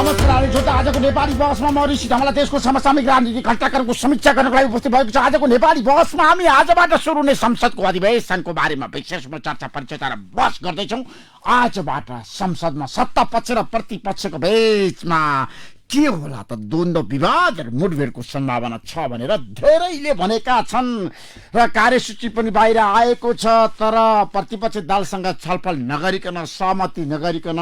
नमस्कार आजको नेपाली बहसमा म ऋषि धमला देशको समसामयिक राजनीतिक घटनाक्रमको समीक्षा गर्नको लागि उपस्थित भएको छ। आजको नेपाली बहसमा हामी आजबाट सुरु हुने संसदको अधिवेशनको बारेमा विशेषमा चर्चा परिचर्चा र बहस गर्दैछौँ। आजबाट संसदमा सत्ता पक्ष र प्रतिपक्षको बीचमा के होला त द्वन्द्व विवाद र मुठभेडको सम्भावना छ भनेर धेरैले भनेका छन् र कार्यसूची पनि बाहिर आएको छ। तर प्रतिपक्ष दलसँग छलफल नगरिकन सहमति नगरिकन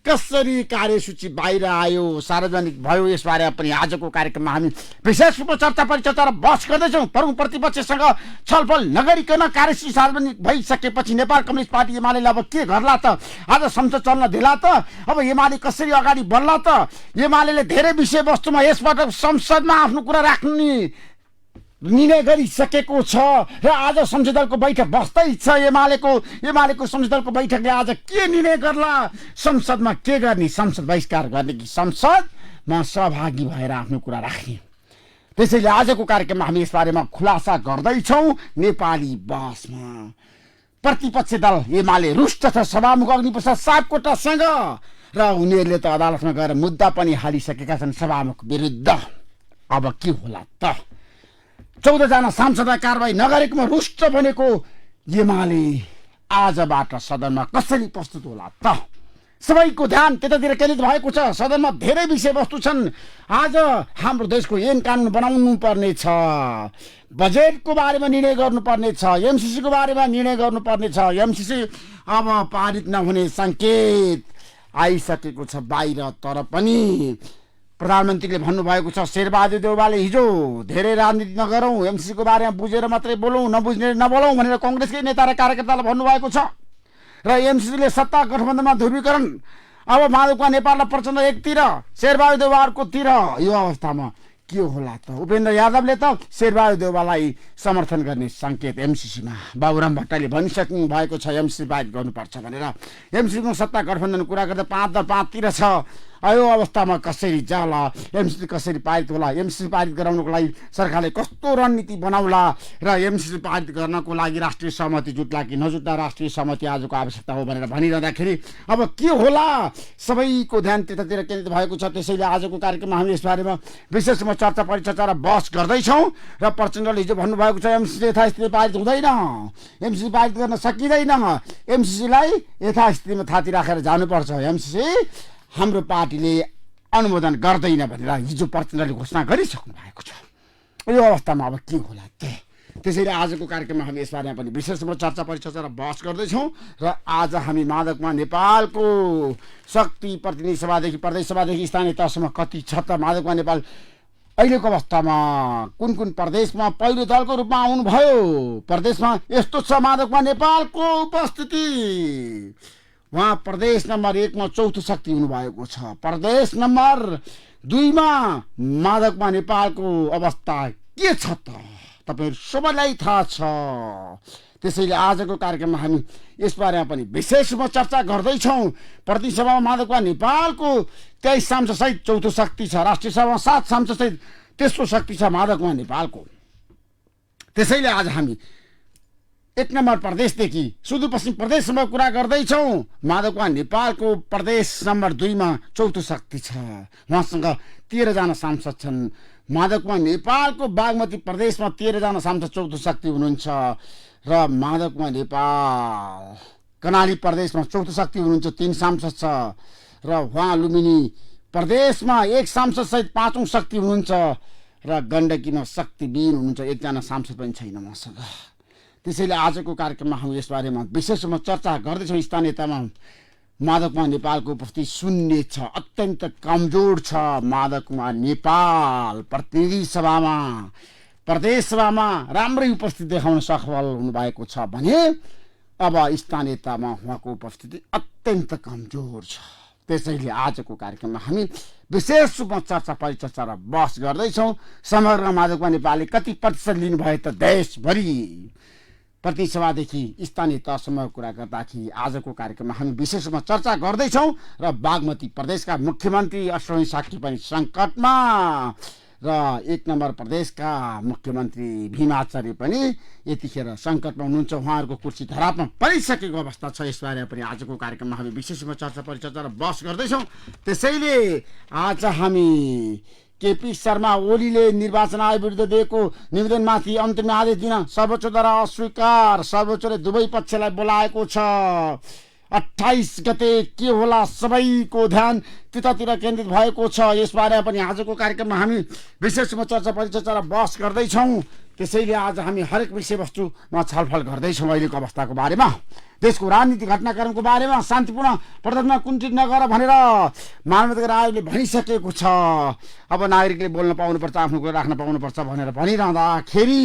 कसरी कार्यसूची बाहिर आयो सार्वजनिक भयो यसबारे पनि आजको कार्यक्रममा हामी विशेष रूपमा चर्चा परिचर्चा र बहस गर्दैछौँ। प्रमुख प्रतिपक्षसँग छलफल नगरिकन कार्यसूची सार्वजनिक भइसकेपछि नेपाल कम्युनिस्ट पार्टी एमालेले अब के गर्ला त? आज संसद चल्न दिला त? अब एमाले कसरी अगाडि बढ्ला त? एमालेले धेरै विषयवस्तुमा यसबाट संसदमा आफ्नो कुरा राख्ने निर्णय गरिसकेको छ र आज संसदीय दलको बैठक बस्दै छ। एमालेको संसदीय दलको बैठकले आज के निर्णय गर्ला? संसदमा के गर्ने? संसद बहिष्कार गर्ने कि संसदमा सहभागी भएर आफ्नो कुरा राख्ने? त्यसैले आजको कार्यक्रममा हामी यसबारेमा खुलासा गर्दैछौँ। नेपाली बहसमा प्रतिपक्ष दल एमाले रुष्ट छ सभामुख अग्निप्रसाद सापकोटासँग र उनीहरूले त अदालतमा गएर मुद्दा पनि हालिसकेका छन् सभामुख विरुद्ध। अब के होला त? 14 जना सांसदलाई कारबाही नगरेकोमा रुष्ट बनेको एमाले आजबाट सदनमा कसरी प्रस्तुत होला त? सबैको ध्यान त्यतातिर केन्द्रित भएको छ। सदनमा धेरै विषयवस्तु छन्। आज हाम्रो देशको ऐन कानुन बनाउनु पर्ने छ, बजेटको बारेमा निर्णय गर्नुपर्ने छ, एमसीसीको बारेमा निर्णय गर्नुपर्ने छ। एमसीसी अब पारित नहुने सङ्केत आइसकेको छ बाहिर। तर पनि प्रधानमन्त्रीले भन्नुभएको छ शेरबहादुर देउवाले हिजो धेरै राजनीति नगरौँ, एमसीसीको बारेमा बुझेर मात्रै बोलौँ, नबुझ्ने नबोलौँ भनेर कङ्ग्रेसकै नेता र कार्यकर्तालाई भन्नुभएको छ। र एमसीसीले सत्ता गठबन्धनमा ध्रुवीकरण अब माधवकुमार नेपाललाई प्रचण्ड एकतिर शेरबहादुर देउवाको यो अवस्थामा के होला त? उपेन्द्र यादवले त शेरबहादुर देउवालाई समर्थन गर्ने सङ्केत एमसीसीमा बाबुराम भट्टले भनिसक्नु भएको छ एमसीसी पारित गर्नुपर्छ भनेर। एमसीसीको सत्ता गठबन्धन कुरा गर्दा 5 दल 5तिर छ। यो अवस्थामा कसरी जाला? एमसीसी कसरी पारित होला? एमसीसी पारित गराउनको लागि सरकारले कस्तो रणनीति बनाउला र एमसीसी पारित गर्नको लागि राष्ट्रिय सहमति जुट्ला कि नजुट्ला? राष्ट्रिय सहमति आजको आवश्यकता हो भनेर भनिरहँदाखेरि अब के होला? सबैको ध्यान त्यतातिर केन्द्रित भएको छ। त्यसैले आजको कार्यक्रममा हामी यसबारेमा विशेषमा चर्चा परिचर्चा र बहस गर्दैछौँ। र प्रचण्डले हिजो भन्नुभएको छ एमसीसी यथास्थिति पारित हुँदैन, एमसीसी पारित गर्न सकिँदैन, एमसीसीलाई यथास्थितिमा थाती राखेर जानुपर्छ, एमसीसी हाम्रो पार्टीले अनुमोदन गर्दैन भनेर हिजो प्रचण्डले घोषणा गरिसक्नु भएको छ। यो अवस्थामा अब के होला त? त्यसैले आजको कार्यक्रममा हामी यसबारेमा पनि विशेष रूपमा चर्चा परिचर्चा र बहस गर्दैछौँ। र आज हामी माधवकुमार नेपालको शक्ति प्रतिनिधि सभादेखि प्रदेश सभादेखि स्थानीय तहसम्म कति छ त माधवकुमार नेपाल अहिलेको अवस्थामा कुन कुन प्रदेशमा पहिलो दलको रूपमा आउनुभयो? प्रदेशमा यस्तो छ माधवकुमार नेपालको उपस्थिति। उहाँ प्रदेश नम्बर 1 मा चौथो शक्ति हुनुभएको छ। प्रदेश नम्बर 2 मा माधवकुमार नेपालको अवस्था के छ त? तपाईहरु सबैलाई थाहा छ। त्यसैले आजको कार्यक्रममा हामी यसबारेमा पनि विशेष रूपमा चर्चा गर्दैछौँ। प्रतिनिधि सभामा माधवकुमार नेपालको 23 सांसदसहित चौथो शक्ति छ। राष्ट्रिय सभामा 7 सांसदसहित तेस्रो शक्ति छ माधवकुमार नेपालको। त्यसैले आज हामी 1 नम्बर प्रदेशदेखि सुदूरपश्चिम प्रदेशसम्म कुरा गर्दैछौँ। माधवकुमार नेपालको प्रदेश नम्बर 2 मा चौथो शक्ति छ। उहाँसँग 13 जना सांसद छन्। माधवकुमार नेपालको बागमती प्रदेशमा 13 जना सांसद चौथो शक्ति हुनुहुन्छ। र माधवकुमार नेपाल कर्णाली प्रदेशमा चौथो शक्ति हुनुहुन्छ, 3 सांसद छ। र उहाँ लुम्बिनी प्रदेशमा 1 सांसद सहित 5औं शक्ति हुनुहुन्छ। र गण्डकीमा शक्तिबिन हुनुहुन्छ, 1 जना सांसद पनि छैन उहाँसँग। त्यसैले आजको कार्यक्रममा हामी यसबारेमा विशेष रूपमा चर्चा गर्दैछौँ। स्थानीय तहमा माधवकुमार नेपालको उपस्थिति शून्य छ, अत्यन्त कमजोर छ। माधवकुमार नेपाल प्रतिनिधि सभामा प्रदेश सभामा राम्रै उपस्थिति देखाउन सफल हुनुभएको छ भने अब स्थानीय तहमा उहाँको उपस्थिति अत्यन्त कमजोर छ। त्यसैले आजको कार्यक्रममा हामी विशेष रूपमा चर्चा परिचर्चा र बहस गर्दैछौँ। समग्र माधवकुमार नेपालले कति प्रतिशत लिनुभयो त देशभरि? प्रतिनिधि सभादेखि स्थानीय तहसम्म कुरा गर्दाखेरि आजको कार्यक्रममा हामी विशेष रूपमा चर्चा गर्दैछौँ। र बागमती प्रदेशका मुख्यमन्त्री अश्विनी साकी पनि सङ्कटमा र 1 नम्बर प्रदेशका मुख्यमन्त्री भीमाचार्य पनि यतिखेर सङ्कटमा हुनुहुन्छ। उहाँहरूको कुर्सी धरापमा परिसकेको अवस्था छ। यसबारे पनि आजको कार्यक्रममा हामी विशेषमा चर्चा परिचर्चा र बहस गर्दैछौँ। त्यसैले आज हामी केपी शर्मा ओलीले निर्वाचन आयोग विरुद्ध दिएको निवेदनमाथि अन्तिम आदेश दिन सर्वोच्चद्वारा अस्वीकार। सर्वोच्चले दुवै पक्षलाई बोलाएको छ। 28 गते के होला सबैको ध्यान त्यतातिर केन्द्रित भएको छ। यसबारे पनि आजको कार्यक्रममा हामी विशेषमा चर्चा परिचर्चा र बहस गर्दैछौँ। त्यसैले आज हामी हरेक विषयवस्तुमा छलफल गर्दैछौँ। अहिलेको अवस्थाको बारेमा, देशको राजनीतिक घटनाक्रमको बारेमा शान्तिपूर्ण प्रदर्शनमा कुण्ठित नगर भनेर मानवाधिकार आयोगले भनिसकेको छ। अब नागरिकले बोल्न पाउनुपर्छ, आफ्नो कुरा राख्न पाउनुपर्छ भनेर भनिरहँदाखेरि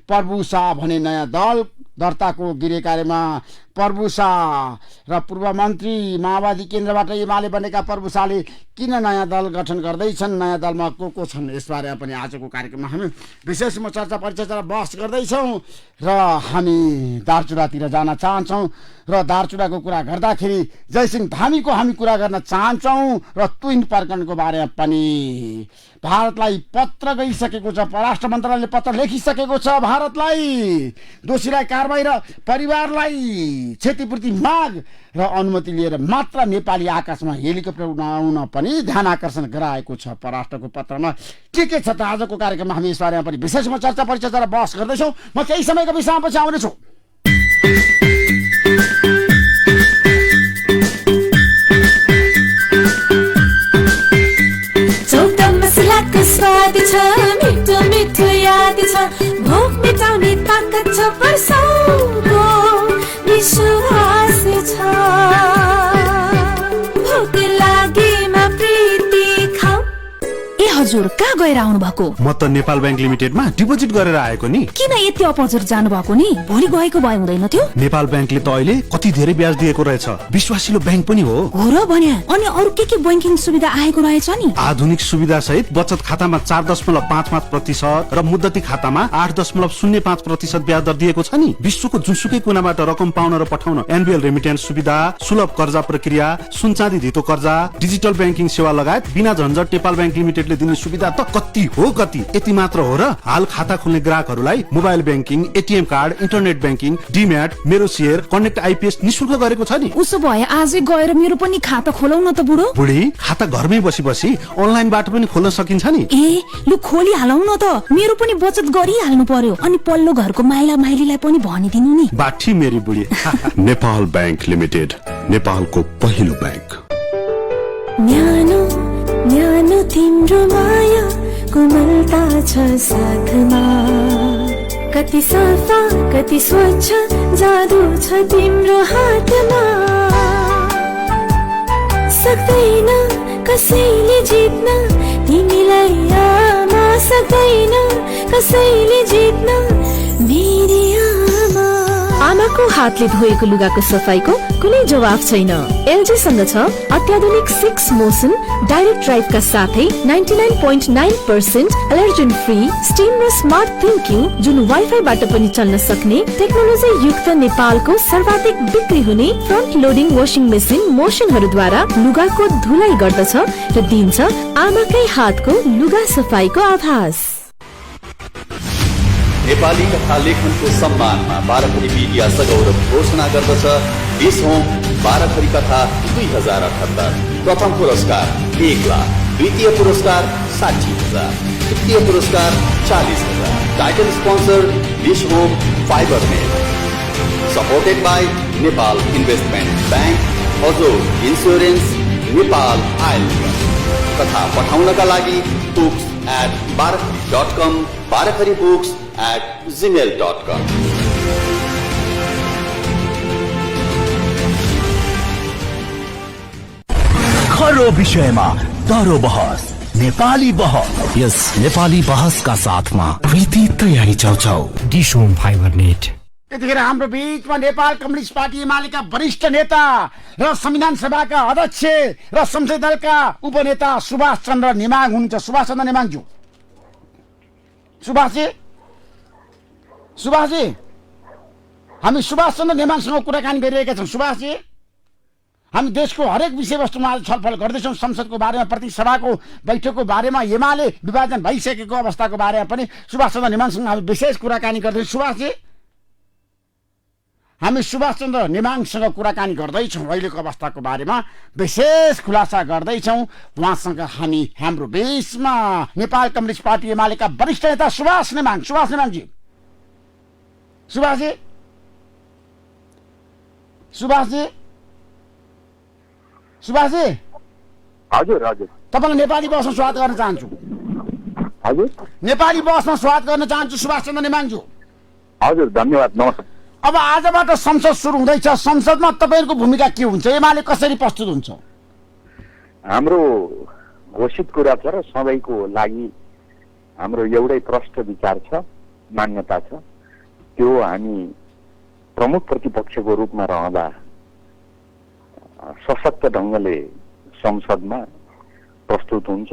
प्रभु शाह भने नयाँ दल दर्ताको गृह कार्यमा प्रभु शाह र पूर्व मन्त्री माओवादी केन्द्रबाट एमाले बनेका प्रभु शाहले किन नयाँ दल गठन गर्दैछन्, नयाँ दलमा को छन्, यसबारे पनि आजको कार्यक्रममा हामी विशेषमा चर्चा परिचर्चा र बहस गर्दैछौँ। र हामी दार्चुलातिर जान चाहन्छौँ र दार्चुलाको कुरा गर्दाखेरि जयसिंह धामीको हामी कुरा गर्न चाहन्छौँ र ट्विन प्रकरणको बारेमा पनि भारतलाई पत्र गइसकेको छ। परराष्ट्र मन्त्रालयले पत्र लेखिसकेको छ भारतलाई। दोषीलाई कारबाही र परिवारलाई क्षतिपूर्ति माग र अनुमति लिएर मात्र नेपाली आकाशमा हेलिकप्टर उडाउन पनि ध्यान आकर्षण गराएको छ परराष्ट्रको पत्रमा। के छ त आजको कार्यक्रममा हामी यसबारेमा पनि विशेषमा चर्चा परिचर्चा र बहस गर्दैछौँ। म केही समयको विषयपछि आउनेछु। स्वाद छ मिठो मिठो याद छ भोक मिटाउने ताकत छ वर्षौंको विश्वास छ भोक लागेमा प्रीति खाऊ। ए हजुर कहाँ गएर आउनु भएको? म त नेपाल बैंक लिमिटेडमा डिपोजिट गरेर आएको नि। किन यति अपोजिट जानु भएको नि? भोलि गएको भए हुँदैन थियो? नेपाल बैंकले त अहिले कति धेरै ब्याज दिएको रहेछ। विश्वासिलो बैंक पनि हो। हो र भन्या। अनि अरु के बैंकिङ सुविधा आएको रहेछ नि? आधुनिक सुविधा सहित बचत खातामा 4.55% र मुद्दती खातामा 8.05% ब्याज दर दिएको छ नि। विश्वको जुनसुकै कुनाबाट रकम पाउन र पठाउन एनबिएल रेमिटेन्स सुविधा, सुलभ कर्जा प्रक्रिया, सुनचाँदी धितो कर्जा, डिजिटल बैंकिङ सेवा लगायत बिना झन्झट नेपाल बैंक लिमिटेडले दिने सुविधा त कति हो कति। यति मात्र हो र हाल खाता खोल्ने ग्राहकहरूलाई mobile banking, ATM card, internet banking, demat, मेरो शेयर, कनेक्ट आइपीएस निशुल्क गरेको छ नि। उसो भए आजै गएर मेरो पनि खाता खोलाउ न त बुढो। बुढी खाता घरमै बसी बसी अनलाइनबाट पनि खोल्न सकिन्छ नि। ए लु खोली हालौ न त। मेरो पनि बचत गरिहाल्नु पर्यो। अनि पल्लो घरको माइला माइलीलाई पनि भनिदिनु नि। बाठी मेरी बुढी। नेपाल बैंक लिमिटेड, नेपालको पहिलो बैंक। न्यानो न्यानो तिम्रो माया कोमलता छ साथमा, कति सफा कति स्वच्छ जादु छ तिम्रो हातमा। सक्दैन कसैले जित्न तिमीलाई आमा, सक्दैन कसैले जित्न मेरी आमा। आमाको हातले धोएको लुगाको सफाईको कुनै जवाफ छैन। एलजी सँग छ अत्याधुनिक 6 मोसन डाइरेक्ट ड्राइभका साथै 99.9% एलर्जन फ्री स्टिम र स्मार्ट थिंकिङ जुन वाइफाईबाट पनि चल्न सक्ने टेक्नोलोजी युक्त नेपालको सर्वाधिक बिक्री हुने फ्रन्ट लोडिङ वाशिङ मेसिन मोसनहरूद्वारा लुगाको धुलाई गर्दछ र दिन्छ आमाकै हातको लुगा सफाईको आभास। नेपाली कथा लेखनको सम्मानमा बाराखरी मिडिया सगौरव घोषणा गर्दछ दिस होम बाराखरी कथा 2078। प्रथम पुरस्कार 1 लाख, द्वितीय पुरस्कार 60,000, तृतीय पुरस्कार 40,000। Title sponsor this home Fiber net, supported by Nepal investment bank, हजुर इन्स्योरेन्स, नेपाल आयल। कथा पठाउनका लागि books@barakari.com, barakaribooks@gmail.com। खरो विषयमा दरो बहस, नेपाली बहस। यस नेपाली बहसका साथमा प्रीति तयारी चौचौ, डिश होम फाइबर नेट। यतिखेर हाम्रो बीचमा नेपाल कम्युनिस्ट पार्टी एमालेका वरिष्ठ नेता र संविधान सभाका अध्यक्ष र संसदीय दलका उपनेता सुभाष चन्द्र नेमाङ हुनुहुन्छ। सुभाष चन्द्र नेमाङज्यू, सुभाषजी हामी सुभाष चन्द्र नेमाङसँग कुराकानी गरिरहेका छौँ। सुभाषजी हामी देशको हरेक विषयवस्तुमा आज छलफल गर्दैछौँ। संसदको बारेमा, प्रति सभाको बैठकको बारेमा, एमाले विभाजन भइसकेको अवस्थाको बारेमा पनि सुभाष चन्द्र नेमाङसँग हामी विशेष कुराकानी गर्दैछौँ। सुभाषजी, हामी सुभाष चन्द्र नेमाङसँग कुराकानी गर्दैछौँ, अहिलेको अवस्थाको बारेमा विशेष खुलासा गर्दैछौँ। उहाँसँग हामी हाम्रो बिचमा नेपाल कम्युनिस्ट पार्टी एमालेका वरिष्ठ नेता सुभाष नेमाङजी। सुभाषजी, हजुर हजुर तपाईँलाई नेपाली बसमा स्वागत गर्न चाहन्छु। हजुर नेपाली बसमा स्वागत गर्न चाहन्छु सुभाष चन्द्र नेमाङज्यू। हजुर धन्यवाद, नमस्कार। अब आजबाट संसद सुरु हुँदैछ। संसदमा तपाईँहरूको भूमिका के हुन्छ? एमाले कसरी प्रस्तुत हुन्छ? हाम्रो घोषित कुरा छ र सधैँको लागि हाम्रो एउटै प्रष्ट विचार छ, मान्यता छ। त्यो हामी प्रमुख प्रतिपक्षको रूपमा रहँदा सशक्त ढङ्गले संसदमा प्रस्तुत हुन्छ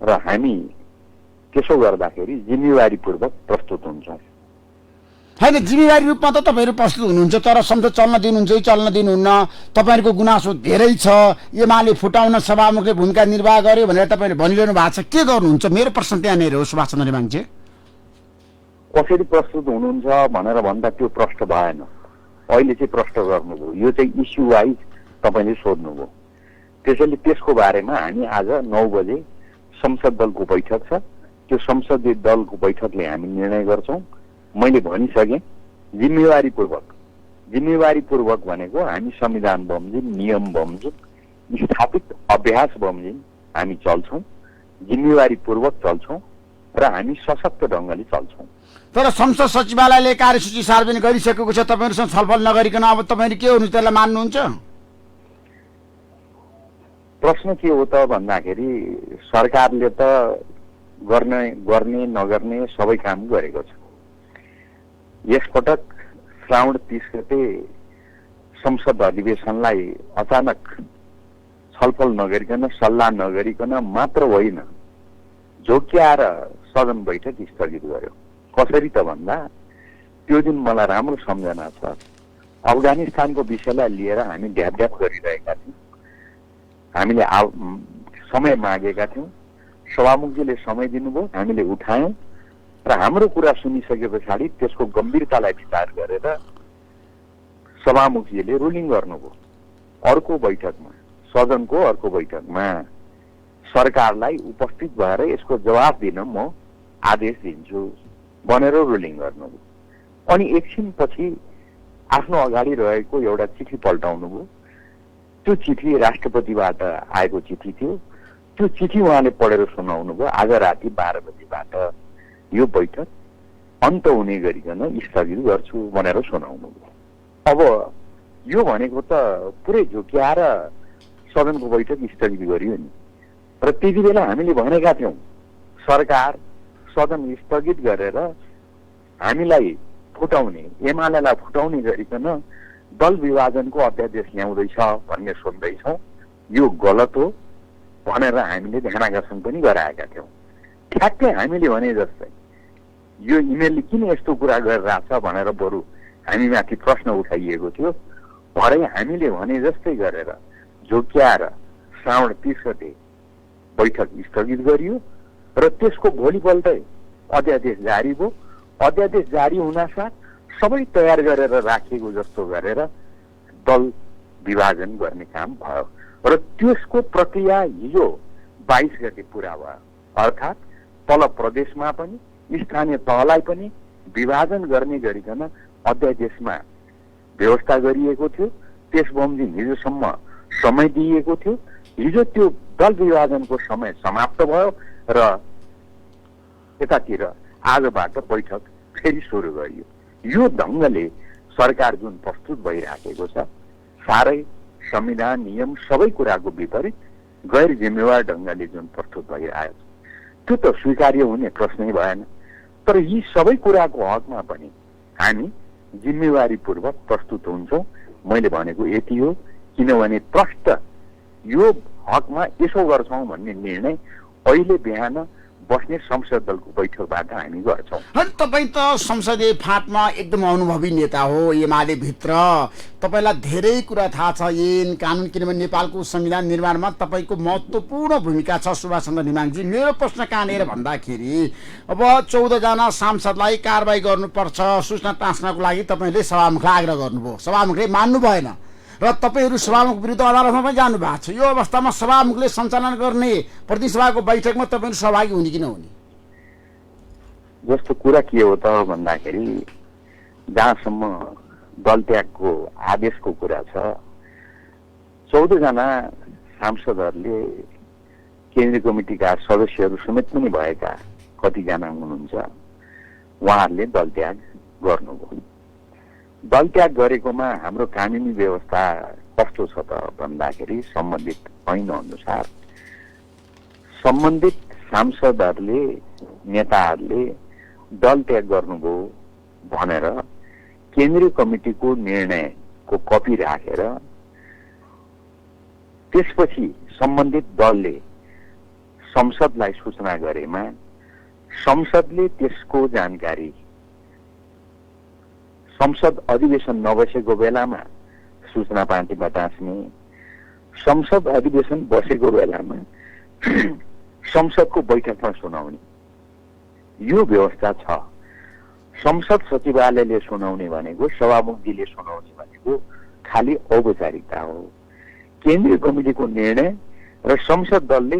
र हामी त्यसो गर्दाखेरि जिम्मेवारीपूर्वक प्रस्तुत हुन्छौँ। होइन, जिम्मेवारी रूपमा त तपाईँहरू प्रस्तुत हुनुहुन्छ, तर संसद चल्न दिनुहुन्छ कि चल्न दिनुहुन्न? तपाईँहरूको गुनासो धेरै छ, एमाले फुटाउन सभामुखले भूमिका निर्वाह गर्यो भनेर तपाईँले भनिरहनु भएको छ। के गर्नुहुन्छ? मेरो प्रश्न त्यहाँनिर हो सुभाष चन्द्र नेमाङजी। कसरी प्रस्तुत हुनुहुन्छ भनेर भन्दा त्यो प्रश्न भएन। अहिले चाहिँ प्रश्न गर्नुभयो, यो चाहिँ इस्यु वाइज तपाईँले सोध्नुभयो। त्यसैले त्यसको बारेमा हामी आज 9 बजे संसद दलको बैठक छ। त्यो संसदीय दलको बैठकले हामी निर्णय गर्छौँ। मैले भनिसकेँ, जिम्मेवारीपूर्वक भनेको हामी संविधान बमोजिम, नियम बमोजिम, स्थापित अभ्यास बमोजिम हामी चल्छौँ, जिम्मेवारीपूर्वक चल्छौँ र हामी सशक्त ढङ्गले चल्छौँ। तर संसद सचिवालयले कार्यसूची सार्वजनिक गरिसकेको छ, तपाईँहरूसँग छलफल नगरिकन अब तपाईँहरू के हुनुहुन्छ? त्यसलाई मान्नुहुन्छ? प्रश्न के हो त भन्दाखेरि सरकारले त गर्ने नगर्ने सबै काम गरेको छ। यसपटक श्रावण 30 गते संसद अधिवेशनलाई अचानक छलफल नगरिकन, सल्लाह नगरिकन मात्र होइन, झोक्याएर सदन बैठक स्थगित गर्यो। कसरी त भन्दा त्यो दिन मलाई राम्रो सम्झना छ। अफगानिस्तानको विषयलाई लिएर हामी ढ्यापढ्याप गरिरहेका थियौँ। हामीले समय मागेका थियौँ, सभामुखजीले समय दिनुभयो, हामीले उठायौँ र हाम्रो कुरा सुनिसके पछाडि त्यसको गम्भीरतालाई विचार गरेर सभामुखजीले रुलिङ गर्नुभयो। अर्को बैठकमा, सदनको अर्को बैठकमा सरकारलाई उपस्थित भएर यसको जवाब दिन म आदेश दिन्छु भनेर रुलिङ गर्नुभयो। अनि एकछिनपछि आफ्नो अगाडि रहेको एउटा चिठी पल्टाउनुभयो। त्यो चिठी राष्ट्रपतिबाट आएको चिठी थियो। त्यो चिठी उहाँले पढेर सुनाउनु भयो। आज राति 12 बजेबाट यो बैठक अन्त हुने गरिकन स्थगित गर्छु भनेर सुनाउनु भयो। अब यो भनेको त पुरै झुक्याएर सदनको बैठक स्थगित गरियो नि। र त्यति बेला हामीले भनेका थियौँ सरकार सदन स्थगित गरेर हामीलाई फुटाउने, एमालेलाई फुटाउने गरिकन दल विभाजनको अध्यादेश ल्याउँदैछ भन्ने सुन्दैछौँ। यो गलत हो भनेर हामीले ध्यानाकर्षण पनि गराएका थियौँ। ठ्याक्कै हामीले भने जस्तै यो इमेलले किन यस्तो कुरा गरिरहेछ भनेर बरु हामीमाथि प्रश्न उठाइएको थियो। भरे हामीले भने जस्तै गरेर झोक्याएर श्रावण 30 गते बैठक स्थगित गरियो र त्यसको भोलिपल्टै अध्यादेश जारी भयो। अध्यादेश जारी हुनासाथ सबै तयार गरेर राखिएको जस्तो गरेर दल विभाजन गर्ने काम भयो र त्यसको प्रक्रिया हिजो 22 गते पुरा भयो। अर्थात् तल प्रदेशमा पनि स्थानीय तहलाई पनि विभाजन गर्ने गरिकन अध्यादेशमा व्यवस्था गरिएको थियो। त्यस बमोजिम हिजोसम्म समय दिइएको थियो। हिजो त्यो दल विभाजनको समय समाप्त भयो र यतातिर आजबाट बैठक फेरि सुरु गरियो। यो ढङ्गले सरकार जुन प्रस्तुत भइराखेको छ साह्रै संविधान, नियम सबै कुराको विपरीत गैर जिम्मेवार ढङ्गले जुन प्रस्तुत भइरहेको छ त्यो त स्वीकार्य हुने प्रश्नै भएन। तर यी सबै कुराको हकमा पनि हामी जिम्मेवारीपूर्वक प्रस्तुत हुन्छौँ। मैले भनेको यति हो, किनभने प्रष्ट यो हकमा यसो गर्छौँ भन्ने निर्णय अहिले बिहान बस्ने संसद दलको बैठकबाट हामी गर्छौँ। होइन, तपाईँ त संसदीय फाँटमा एकदम अनुभवी नेता हो एमाले भित्र, तपाईँलाई धेरै कुरा थाहा छ ऐन कानुन, किनभने नेपालको संविधान निर्माणमा तपाईँको महत्त्वपूर्ण भूमिका छ। सुभाष चन्द्र नेमाङजी, मेरो प्रश्न कहाँनिर भन्दाखेरि अब 14 जना सांसदलाई कारबाही गर्नुपर्छ सूचना टाँस्नको लागि तपाईँले सभामुखलाई आग्रह गर्नुभयो, सभामुखले मान्नु भएन र तपाईँहरू सभामुख विरुद्ध अदालतमा पनि जानु भएको छ। यो अवस्थामा सभामुखले सञ्चालन गर्ने प्रतिसभाको बैठकमा तपाईँहरू सहभागी हुने कि नहुने? जस्तो कुरा के हो त भन्दाखेरि जहाँसम्म दल त्यागको आदेशको कुरा छ, 14 जना सांसदहरूले केन्द्रीय कमिटीका सदस्यहरू समेत पनि भएका कतिजना हुनुहुन्छ, उहाँहरूले दल त्याग गर्नुभयो। दल त्याग गरेकोमा हाम्रो कानुनी व्यवस्था कस्तो छ त भन्दाखेरि सम्बन्धित ऐन अनुसार सम्बन्धित सांसदहरूले नेताहरूले दल त्याग गर्नुभयो भनेर केन्द्रीय कमिटीको निर्णयको कपी राखेर त्यसपछि सम्बन्धित दलले संसदलाई सूचना गरेमा संसदले त्यसको जानकारी संसद अधिवेशन नबसेको बेलामा सूचना पार्टीमा टाँस्ने, संसद अधिवेशन बसेको बेलामा संसदको बैठकमा सुनाउने यो व्यवस्था छ। संसद सचिवालयले सुनाउने भनेको, सभामुखजीले सुनाउने भनेको खालि औपचारिकता हो। केन्द्रीय कमिटीको निर्णय र संसद दलले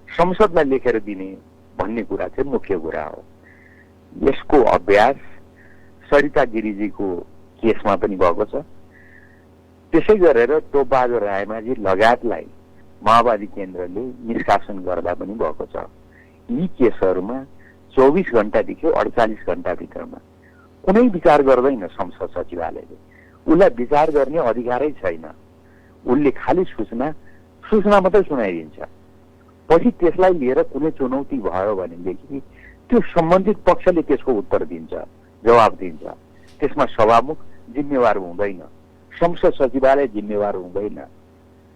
संसदलाई लेखेर दिने भन्ने कुरा चाहिँ मुख्य कुरा हो। यसको अभ्यास सरिता गिरिजीको केसमा पनि भएको छ। त्यसै गरेर टोपबहादुर रायमाझी लगायतलाई माओवादी केन्द्रले निष्कासन गर्दा पनि भएको छ। यी केसहरूमा 24 घण्टादेखि 48 घण्टाभित्रमा कुनै विचार गर्दैन संसद सचिवालयले। उसलाई विचार गर्ने अधिकारै छैन। उसले खालि सूचना मात्रै सुनाइदिन्छ। पछि त्यसलाई लिएर कुनै चुनौती भयो भनेदेखि त्यो सम्बन्धित पक्षले त्यसको उत्तर दिन्छ, जवाब दिन्छ। त्यसमा सभामुख जिम्मेवार हुँदैन, संसद सचिवालय जिम्मेवार हुँदैन।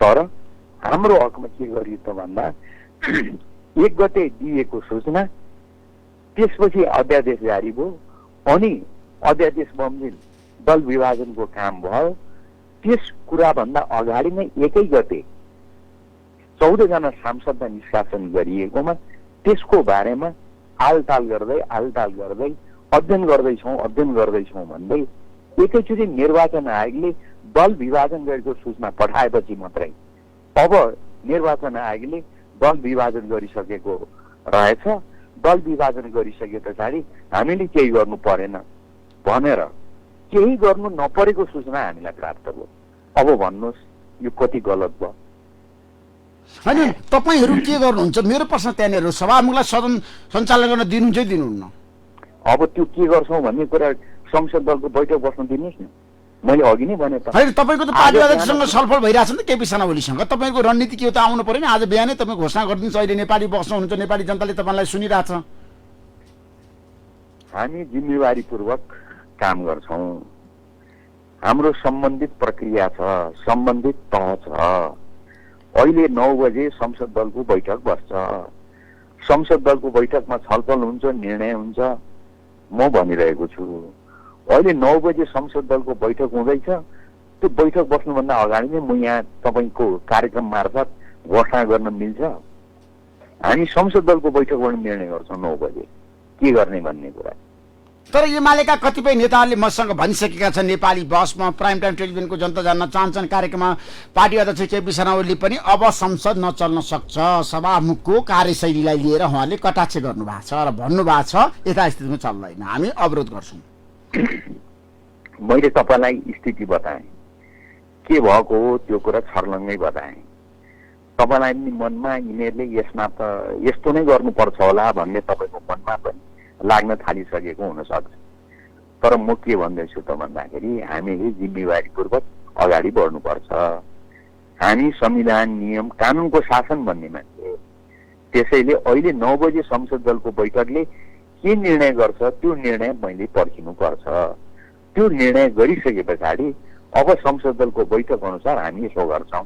तर हाम्रो हकमा के गरियो त भन्दा 1 गते दिएको सूचना, त्यसपछि अध्यादेश जारी भयो, अनि अध्यादेश बमोजिम दल विभाजनको काम भयो। त्यस कुराभन्दा अगाडि नै 1 गते 14 जना सांसदलाई निष्कासन गरिएकोमा त्यसको बारेमा आलटाल गर्दै अध्ययन गर्दैछौँ भन्दै एकैचोटि निर्वाचन आयोगले दल विभाजन गरेको सूचना पठाएपछि मात्रै अब निर्वाचन आयोगले दल विभाजन गरिसकेको रहेछ, दल विभाजन गरिसके पछाडि हामीले केही गर्नु परेन भनेर केही गर्नु नपरेको सूचना हामीलाई प्राप्त भयो। अब भन्नुहोस् यो कति गलत भयो? होइन, तपाईँहरू के गर्नुहुन्छ? मेरो प्रश्न त्यहाँनिर, सभामुखलाई सदन सञ्चालन गर्न दिनुहुन्छ दिनुहुन्न? अब त्यो के गर्छौँ भन्ने कुरा संसद दलको बैठक बस्न दिनुहोस् न। मैले अघि नै भने त होइन, तपाईँको त पार्टी अध्यक्षसँग छलफल भइरहेछ नि त केपी शर्मा ओलीसँग। तपाईँको रणनीति के हो त आउनु पर्यो नि। आज बिहानै तपाईँ घोषणा गरिदिन्छ अहिले नेपाली बस्नुहुन्छ, नेपाली जनताले तपाईँलाई सुनिरहेछ। हामी जिम्मेवारीपूर्वक काम गर्छौँ। हाम्रो सम्बन्धित प्रक्रिया छ, सम्बन्धित तह छ। अहिले 9 बजे संसद दलको बैठक बस्छ। संसद दलको बैठकमा छलफल हुन्छ, निर्णय हुन्छ। म भनिरहेको छु अहिले 9 बजे संसद दलको बैठक हुँदैछ। त्यो बैठक बस्नुभन्दा अगाडि नै म यहाँ तपाईँको कार्यक्रम मार्फत घोषणा गर्न मिल्छ। हामी संसद दलको बैठकबाट निर्णय गर्छौँ 9 बजे के गर्ने भन्ने कुरा। तर एमालेका कतिपय नेताहरूले मसँग भनिसकेका छन्, नेपाली बसमा प्राइम टाइम टेलिभिजनको जनता जान्न चाहन्छन् कार्यक्रममा पार्टी अध्यक्ष केपी शर्मा ओली पनि अब संसद नचल्न सक्छ, सभामुखको कार्यशैलीलाई लिएर उहाँले कटाक्ष गर्नुभएको छ र भन्नुभएको छ यथास्थितिमा चल्दैन, हामी अवरोध गर्छौँ। मैले तपाईँलाई स्थिति बताएँ, के भएको हो त्यो कुरा छर्लङ्गै बताएँ। तपाईँलाई पनि मनमा यिनीहरूले यसमा त यस्तो नै गर्नुपर्छ होला भन्ने तपाईँको मनमा पनि लाग्न थालिसकेको हुनसक्छ। तर म के भन्दैछु त भन्दाखेरि हामीले जिम्मेवारीपूर्वक अगाडि बढ्नुपर्छ। हामी संविधान, नियम, कानुनको शासन भन्ने मान्छे। त्यसैले अहिले 9 बजे संसद दलको बैठकले के निर्णय गर्छ त्यो निर्णय मैले पर्खिनुपर्छ। त्यो निर्णय गरिसके पछाडि अब संसद दलको बैठक अनुसार हामी यसो गर्छौँ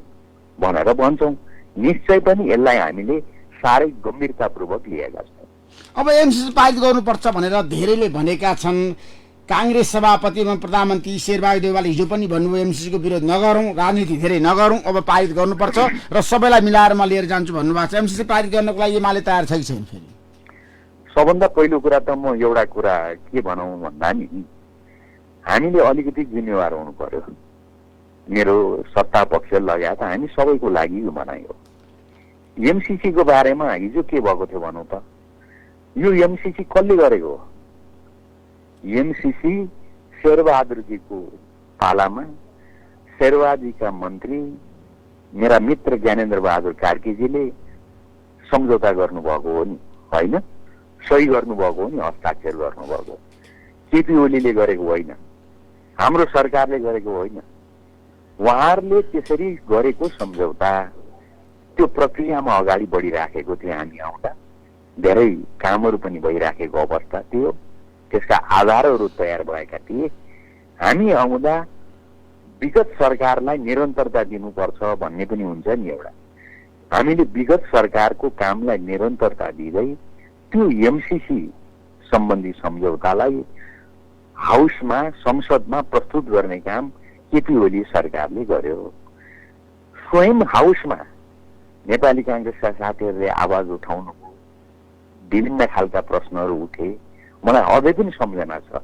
भनेर भन्छौँ। निश्चय पनि यसलाई हामीले साह्रै गम्भीरतापूर्वक लिएका छौँ। अब एमसीसी पारित गर्नुपर्छ भनेर धेरैले भनेका छन्। कांग्रेस सभापति एवं प्रधानमन्त्री शेरबहादुर देउवाले हिजो पनि भन्नुभयो एमसीसीको विरोध नगरौँ, राजनीति धेरै नगरौँ, अब पारित गर्नुपर्छ र सबैलाई मिलाएर म लिएर जान्छु भन्नुभएको छ। एमसीसी पारित गर्नको लागि एमाले तयार छ कि छैन? फेरि सबभन्दा पहिलो कुरा त म एउटा कुरा के भनौँ भन्दा नि हामीले अलिकति जिम्मेवार हुनु पर्यो। मेरो सत्ता पक्ष लगायत हामी सबैको लागि यो भनाइ हो। एमसीसीको बारेमा हिजो के भएको थियो भनौँ त? यो एमसीसी कसले गरेको हो? एमसीसी शेरबहादुरजीको पालामा शेरबहादुरजीका मन्त्री मेरा मित्र ज्ञानेन्द्र बहादुर कार्कीजीले सम्झौता गर्नुभएको हो नि, होइन? सही गर्नुभएको हो नि, हस्ताक्षर गर्नुभएको। केपी ओलीले गरेको होइन, हाम्रो सरकारले गरेको होइन। उहाँहरूले त्यसरी गरेको सम्झौता त्यो प्रक्रियामा अगाडि बढिराखेको थियो। हामी आउँदा धेरै कामहरू पनि भइराखेको अवस्था थियो, त्यसका आधारहरू तयार भएका थिए। हामी आउँदा विगत सरकारलाई निरन्तरता दिनुपर्छ भन्ने पनि हुन्छ नि एउटा। हामीले विगत सरकारको कामलाई निरन्तरता दिँदै त्यो एमसीसी सम्बन्धी सम्झौतालाई हाउसमा संसदमा प्रस्तुत गर्ने काम केपी ओली सरकारले गर्यो। स्वयं हाउसमा नेपाली कांग्रेसका साथीहरूले आवाज उठाउनुभयो, विभिन्न खालका प्रश्नहरू उठे। मलाई अझै पनि सम्झना छ,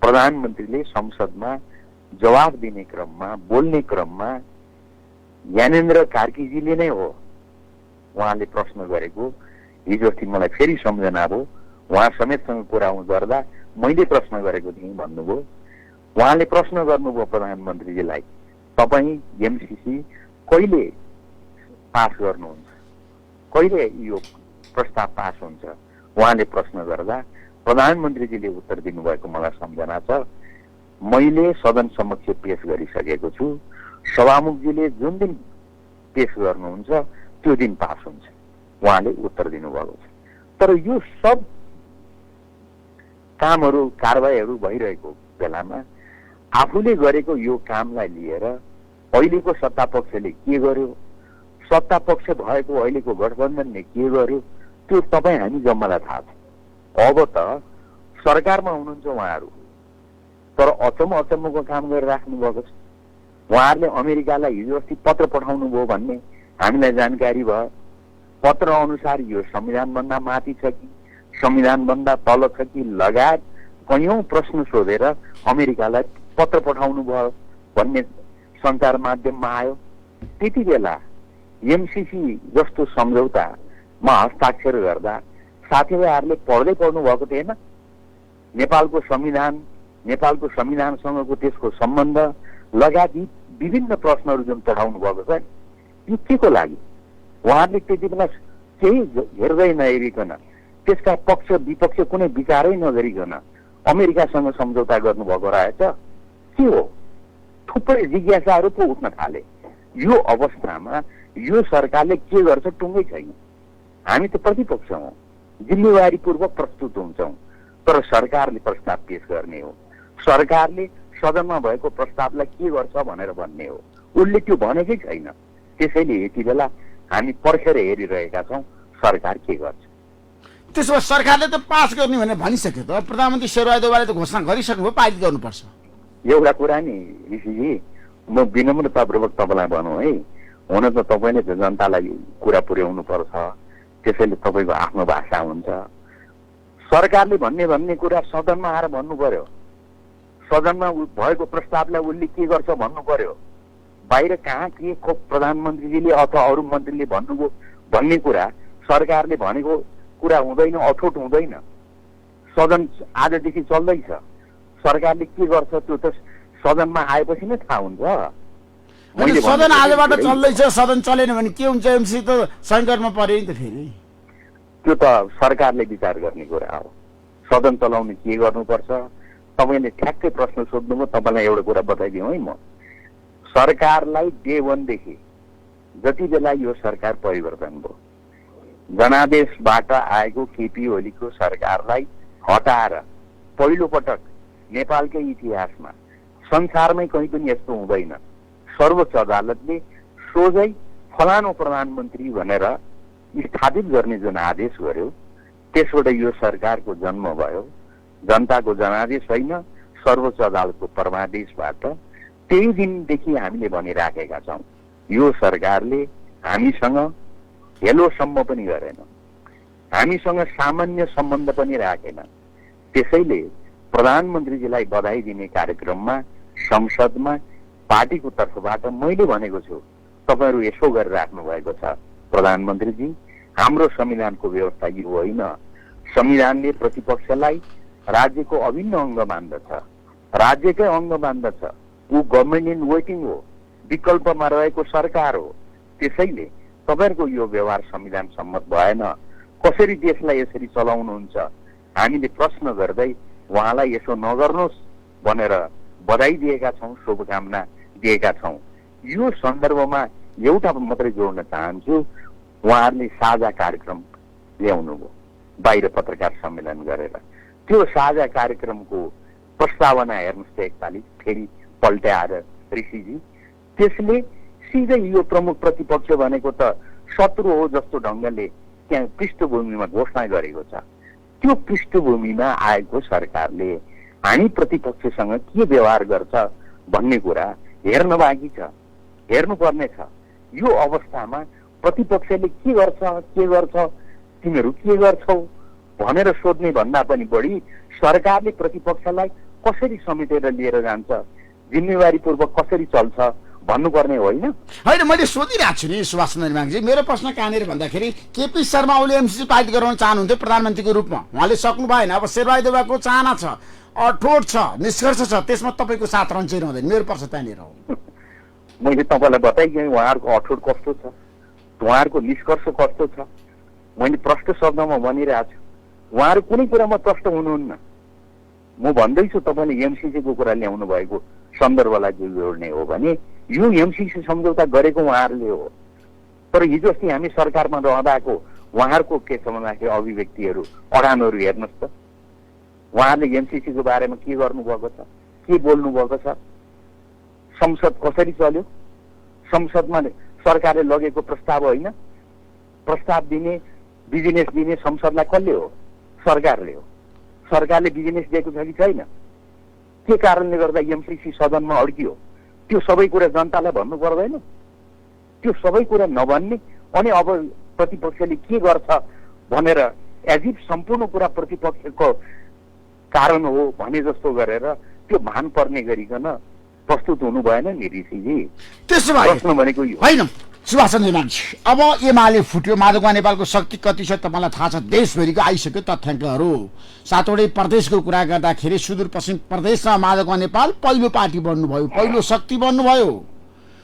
प्रधानमन्त्रीले संसदमा जवाफ दिने क्रममा बोल्ने क्रममा ज्ञानेन्द्र कार्कीजीले नै हो उहाँले प्रश्न गरेको। हिजो अस्ति मलाई फेरि सम्झना भयो, उहाँ समेतसँग कुरा गर्दा मैले प्रश्न गरेको थिएँ भन्नुभयो। उहाँले प्रश्न गर्नुभयो प्रधानमन्त्रीजीलाई, तपाईँ एमसीसी कहिले पास गर्नुहुन्छ, कहिले यो प्रस्ताव पास हुन्छ? उहाँले प्रश्न गर्दा प्रधानमन्त्रीजीले उत्तर दिनुभएको मलाई सम्झना छ। मैले सदन समक्ष पेश गरिसकेको छु, सभामुखजीले जुन दिन पेश गर्नुहुन्छ त्यो दिन पास हुन्छ, उहाँले उत्तर दिनुभएको छ। तर यो सब कामहरू कारबाहीहरू भइरहेको बेलामा आफूले गरेको यो कामलाई लिएर अहिलेको सत्तापक्षले के गर्यो, सत्तापक्ष भएको अहिलेको गठबन्धनले के गर्यो, त्यो तपाईँ हामी जम्मालाई थाहा छ। अब त सरकारमा हुनुहुन्छ उहाँहरू, तर अचम्मको काम गरिराख्नु भएको छ। उहाँहरूले अमेरिकालाई हिजो अस्ति पत्र पठाउनु भयो भन्ने हामीलाई जानकारी भयो। पत्र अनुसार यो संविधानभन्दा माथि छ कि संविधानभन्दा तल छ कि लगायत कयौं प्रश्न सोधेर अमेरिकालाई पत्र पठाउनु भयो भन्ने सञ्चार माध्यममा आयो। त्यति बेला एमसीसी जस्तो सम्झौतामा हस्ताक्षर गर्दा साथीभाइहरूले पढ्दै पढ्नु भएको थिएन? नेपालको संविधानसँगको त्यसको सम्बन्ध लगायत विभिन्न प्रश्नहरू जुन पठाउनु भएको छ, यो के को लागि? उहाँहरूले त्यति बेला केही हेर्दै नहेरिकन, त्यसका पक्ष विपक्ष कुनै विचारै नगरिकन अमेरिकासँग सम्झौता गर्नुभएको रहेछ। के हो? थुप्रै जिज्ञासाहरू पो उठ्न थाले। यो अवस्थामा यो सरकारले के गर्छ टुङ्गै छैन। हामी त प्रतिपक्ष हौँ, जिम्मेवारीपूर्वक प्रस्तुत हुन्छौँ, तर सरकारले प्रस्ताव पेश गर्ने हो। सरकारले सदनमा भएको प्रस्तावलाई के गर्छ भनेर भन्ने हो। उसले त्यो भनेकै छैन। त्यसैले यति बेला हामी पर्खेर हेरिरहेका छौँ सरकार के गर्छ। त्यसो भए सरकारले त पास गर्ने भनेर भनिसक्यो त। प्रधानमन्त्री शेरबहादुर देउवाले त घोषणा गरिसक्नुभयो पारित गर्नुपर्छ। एउटा कुरा नि ऋषिजी, म विनम्रतापूर्वक तपाईँलाई भनौँ है, हुन त तपाईँले त जनतालाई कुरा पुर्याउनु पर्छ, त्यसैले तपाईँको आफ्नो भाषा हुन्छ। सरकारले भन्ने कुरा सदनमा आएर भन्नु पर्यो। सदनमा भएको प्रस्तावलाई उसले के गर्छ भन्नु पर्यो। बाहिर कहाँ के प्रधानमन्त्रीजीले अथवा अरू मन्त्रीले भन्नुभयो भन्ने कुरा सरकारले भनेको कुरा हुँदैन, अठोट हुँदैन। सदन आजदेखि चल्दैछ, सरकारले के गर्छ त्यो त सदनमा आएपछि नै थाहा हुन्छ। सदन आजबाट चल्दैछ, सदन चलेन भने के हुन्छ? एमसी त सङ्कटमा पर्यो नि त। फेरि त्यो त सरकारले विचार गर्ने कुरा हो। सदन चलाउने के गर्नुपर्छ? तपाईँले ठ्याक्कै प्रश्न सोध्नुभयो। तपाईँलाई एउटा कुरा बताइदिउँ है, म सरकारलाई डे 1 देखि जति बेला यो सरकार परिवर्तन भयो, जनादेशबाट आएको केपी ओलीको सरकारलाई हटाएर पहिलो पटक नेपालकै इतिहासमा संसारमै कहीँ पनि यस्तो हुँदैन, सर्वोच्च अदालतले सोझै फलानु प्रधानमन्त्री भनेर स्थापित गर्ने जुन आदेश गर्यो, त्यसबाट यो सरकारको जन्म भयो। जनताको जनादेश होइन, सर्वोच्च अदालतको परमादेशबाट। त्यही दिनदेखि हामीले भनिराखेका छौँ, यो सरकारले हामीसँग हेलोसम्म पनि गरेन, हामीसँग सामान्य सम्बन्ध पनि राखेन। त्यसैले प्रधानमन्त्रीजीलाई बधाई दिने कार्यक्रममा संसदमा पार्टीको तर्फबाट मैले भनेको छु, तपाईहरू यसो गरिराख्नु भएको छ प्रधानमन्त्रीजी, हाम्रो संविधानको व्यवस्था यो होइन। संविधानले प्रतिपक्षलाई राज्यको अभिन्न अंग मान्दछ, राज्यकै अंग मान्दछ। ऊ गभर्मेन्ट इन वेटिङ हो, विकल्पमा रहेको सरकार हो। त्यसैले तपाईहरुको यो व्यवहार संविधान सम्मत भएन। कसरी देशलाई यसरी चलाउनुहुन्छ? हामीले प्रश्न गर्दै उहाँलाई यसो नगर्नुहोस् भनेर बधाई दिएका छौं, शुभकामना दिएका छौं। यो सन्दर्भमा एउटा मात्रै जोड्न चाहन्छु, उहाँहरूले साझा कार्यक्रम ल्याउनुभयो बाहिर पत्रकार सम्मेलन गरेर। त्यो साझा कार्यक्रमको प्रस्तावना हेर्नुहोस् त एकपालि फेरि पल्ट्याएर ऋषिजी, त्यसले सिधै यो प्रमुख प्रतिपक्ष भनेको त शत्रु हो जस्तो ढंगले त्यहाँ पृष्ठभूमिमा घोषणा गरेको छ। त्यो पृष्ठभूमिमा आएको सरकारले हामी प्रतिपक्षसँग के व्यवहार गर्छ भन्ने कुरा हेर्न बाँकी छ, हेर्नुपर्ने छ। यो अवस्थामा प्रतिपक्षले के गर्छ तिमीहरू के गर्छौ भनेर सोध्ने भन्दा पनि बढी सरकारले प्रतिपक्षलाई कसरी समेटेर लिएर जान्छ, जिम्मेवारीपूर्वक कसरी चल्छ भन्नुपर्ने होइन। होइन, मैले सोधिरहेको छु नि सुभाष चन्द्र नेमाङजी। मेरो प्रश्न कहाँनिर भन्दाखेरि केपी शर्मा ओली एमसीसी पार्टी गराउन चाहनुहुन्थ्यो प्रधानमन्त्रीको रूपमा, उहाँले सक्नु भएन। अब शेरबहादुर देउवाको चाहना छ, अठोट छ, निष्कर्ष छ, त्यसमा तपाईँको साथ रहन्छ रहँदैन। मेरो प्रश्न त्यहाँनिर हो। मैले तपाईँलाई बताइदिएँ उहाँहरूको अठोट कस्तो छ, उहाँहरूको निष्कर्ष कस्तो छ। मैले प्रष्ट शब्दमा भनिरहेको छु, उहाँहरू कुनै कुरामा प्रष्ट हुनुहुन्न। म भन्दैछु तपाईँले एमसीसीको कुरा ल्याउनु भएको सन्दर्भलाई जोड्ने हो भने यो एमसीसी सम्झौता गरेको उहाँहरूले हो। तर हिजो अस्ति हामी सरकारमा रहँदाको उहाँहरूको के छ भन्दाखेरि अभिव्यक्तिहरू, अडानहरू हेर्नुहोस् त। उहाँहरूले एमसीसीको बारेमा के गर्नुभएको छ, के बोल्नु भएको छ, संसद कसरी चल्यो, संसदमा सरकारले लगेको प्रस्ताव होइन, प्रस्ताव दिने बिजनेस दिने संसदलाई कसले हो? सरकारले हो। सरकारले बिजनेस दिएको छ कि छैन? के कारणले गर्दा एमसीसी सदनमा अड्कियो? त्यो सबै कुरा जनतालाई भन्नु पर्दैन? त्यो सबै कुरा नभन्ने अनि अब प्रतिपक्षले के गर्छ भनेर एजिफ सम्पूर्ण कुरा प्रतिपक्षको कारण हो भने जस्तो गरेर त्यो भान पर्ने गरिकन प्रस्तुत हुनु भएन नि ऋषिजी। त्यसो भए प्रश्न भनेको यो होइन सुभाष चन्द्र नेमाङजी। अब एमाले फुट्यो, माधवकुमार नेपालको शक्ति कति छ तपाईँलाई थाहा छ, देशभरिको आइसक्यो तथ्याङ्कहरू। सातवटै प्रदेशको कुरा गर्दाखेरि सुदूरपश्चिम प्रदेशमा माधवकुमार नेपाल पहिलो पार्टी बन्नुभयो, पहिलो शक्ति बन्नुभयो।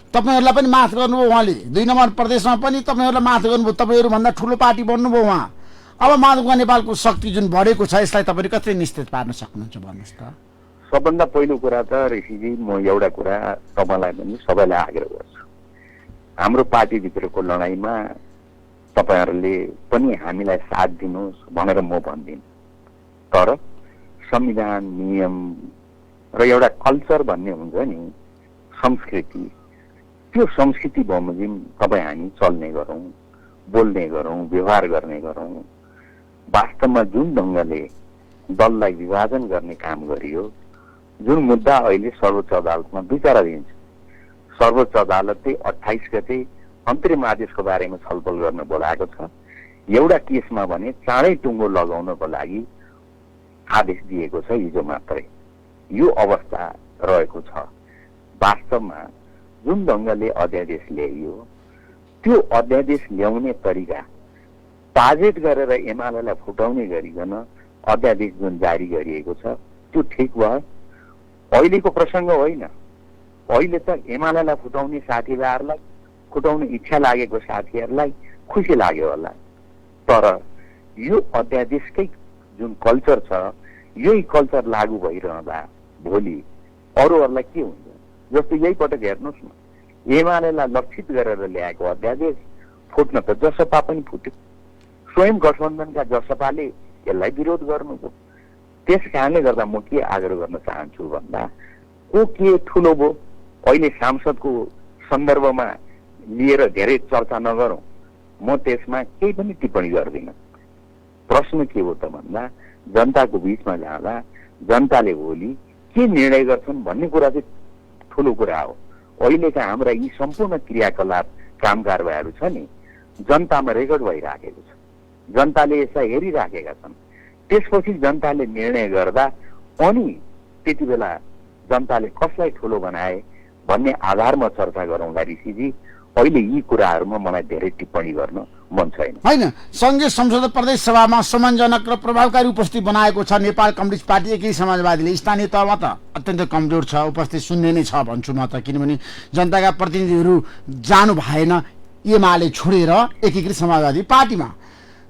तपाईँहरूलाई पनि माथ गर्नुभयो उहाँले। 2 नम्बर प्रदेशमा पनि तपाईँहरूलाई माथ गर्नुभयो, तपाईँहरूभन्दा ठुलो पार्टी बन्नुभयो उहाँ। अब माधवकुमार नेपालको शक्ति जुन बढेको छ यसलाई तपाईँले कसरी निश्चित पार्न सक्नुहुन्छ भन्नुहोस् त। सबभन्दा पहिलो कुरा त ऋषिजी, म एउटा कुरा तपाईँलाई पनि सबैलाई आग्रह गर्छु, हाम्रो पार्टीभित्रको लडाइँमा तपाईँहरूले पनि हामीलाई साथ दिनुहोस् भनेर म भन्दिनँ। तर संविधान, नियम र एउटा कल्चर भन्ने हुन्छ नि, संस्कृति, त्यो संस्कृति बमोजिम तपाईँ हामी चल्ने गरौँ, बोल्ने गरौँ, व्यवहार गर्ने गरौँ। वास्तवमा जुन ढङ्गले दललाई विभाजन गर्ने काम गरियो, जुन मुद्दा अहिले सर्वोच्च अदालतमा विचाराधीन छ, सर्वोच्च अदालतले 28 गते अन्तरिम आदेशको बारेमा छलफल गर्न बोलाएको छ। एउटा केसमा भने चाँडै टुङ्गो लगाउनको लागि आदेश दिएको छ हिजो मात्रै। यो अवस्था रहेको छ। वास्तवमा जुन ढङ्गले अध्यादेश ल्याइयो, त्यो अध्यादेश ल्याउने तरिका टार्गेट गरेर एमालेलाई फुटाउने गरिकन अध्यादेश जुन जारी गरिएको छ त्यो ठिक भयो। अहिलेको प्रसङ्ग होइन, अहिले त एमालेलाई फुटाउने साथीभाइहरूलाई, फुटाउने इच्छा लागेको साथीहरूलाई खुसी लाग्यो होला। तर यो अध्यादेशकै जुन कल्चर छ, यही कल्चर लागू भइरहँदा भोलि अरूहरूलाई के हुन्छ? जस्तो यही पटक हेर्नुहोस् न, एमालेलाई लक्षित गरेर ल्याएको अध्यादेश फुट्न त जसपा पनि फुट्यो। स्वयं गठबन्धनका जसपाले यसलाई विरोध गर्नुभयो। त्यस कारणले गर्दा म के आग्रह गर्न चाहन्छु भन्दा, को के ठुलो भयो अहिले सांसदको सन्दर्भमा लिएर धेरै चर्चा नगरौँ। म त्यसमा केही पनि टिप्पणी गर्दिनँ। प्रश्न के हो त भन्दा जनताको बीचमा जाँदा जनताले भोलि के निर्णय गर्छन् भन्ने कुरा चाहिँ ठुलो कुरा हो। अहिलेका हाम्रा यी सम्पूर्ण क्रियाकलाप काम कारबाहीहरू छ नि जनतामा रेकर्ड भइराखेको छ, जनताले यसलाई हेरिराखेका छन्। त्यसपछि जनताले निर्णय गर्दा अनि त्यति बेला जनताले कसलाई ठुलो बनाए भन्ने आधारमा चर्चा गरौँला ऋषिजी। अहिले यी कुराहरूमा मलाई धेरै टिप्पणी गर्न मन छैन। होइन, संघीय संसद प्रदेश सभामा सम्मानजनक र प्रभावकारी उपस्थिति बनाएको छ नेपाल कम्युनिस्ट पार्टी एकीकृत समाजवादीले। स्थानीय तहमा त अत्यन्त कमजोर छ, उपस्थिति शून्य नै छ भन्छु म त, किनभने जनताका प्रतिनिधिहरू जानु भएन एमाले छोडेर एकीकृत समाजवादी पार्टीमा,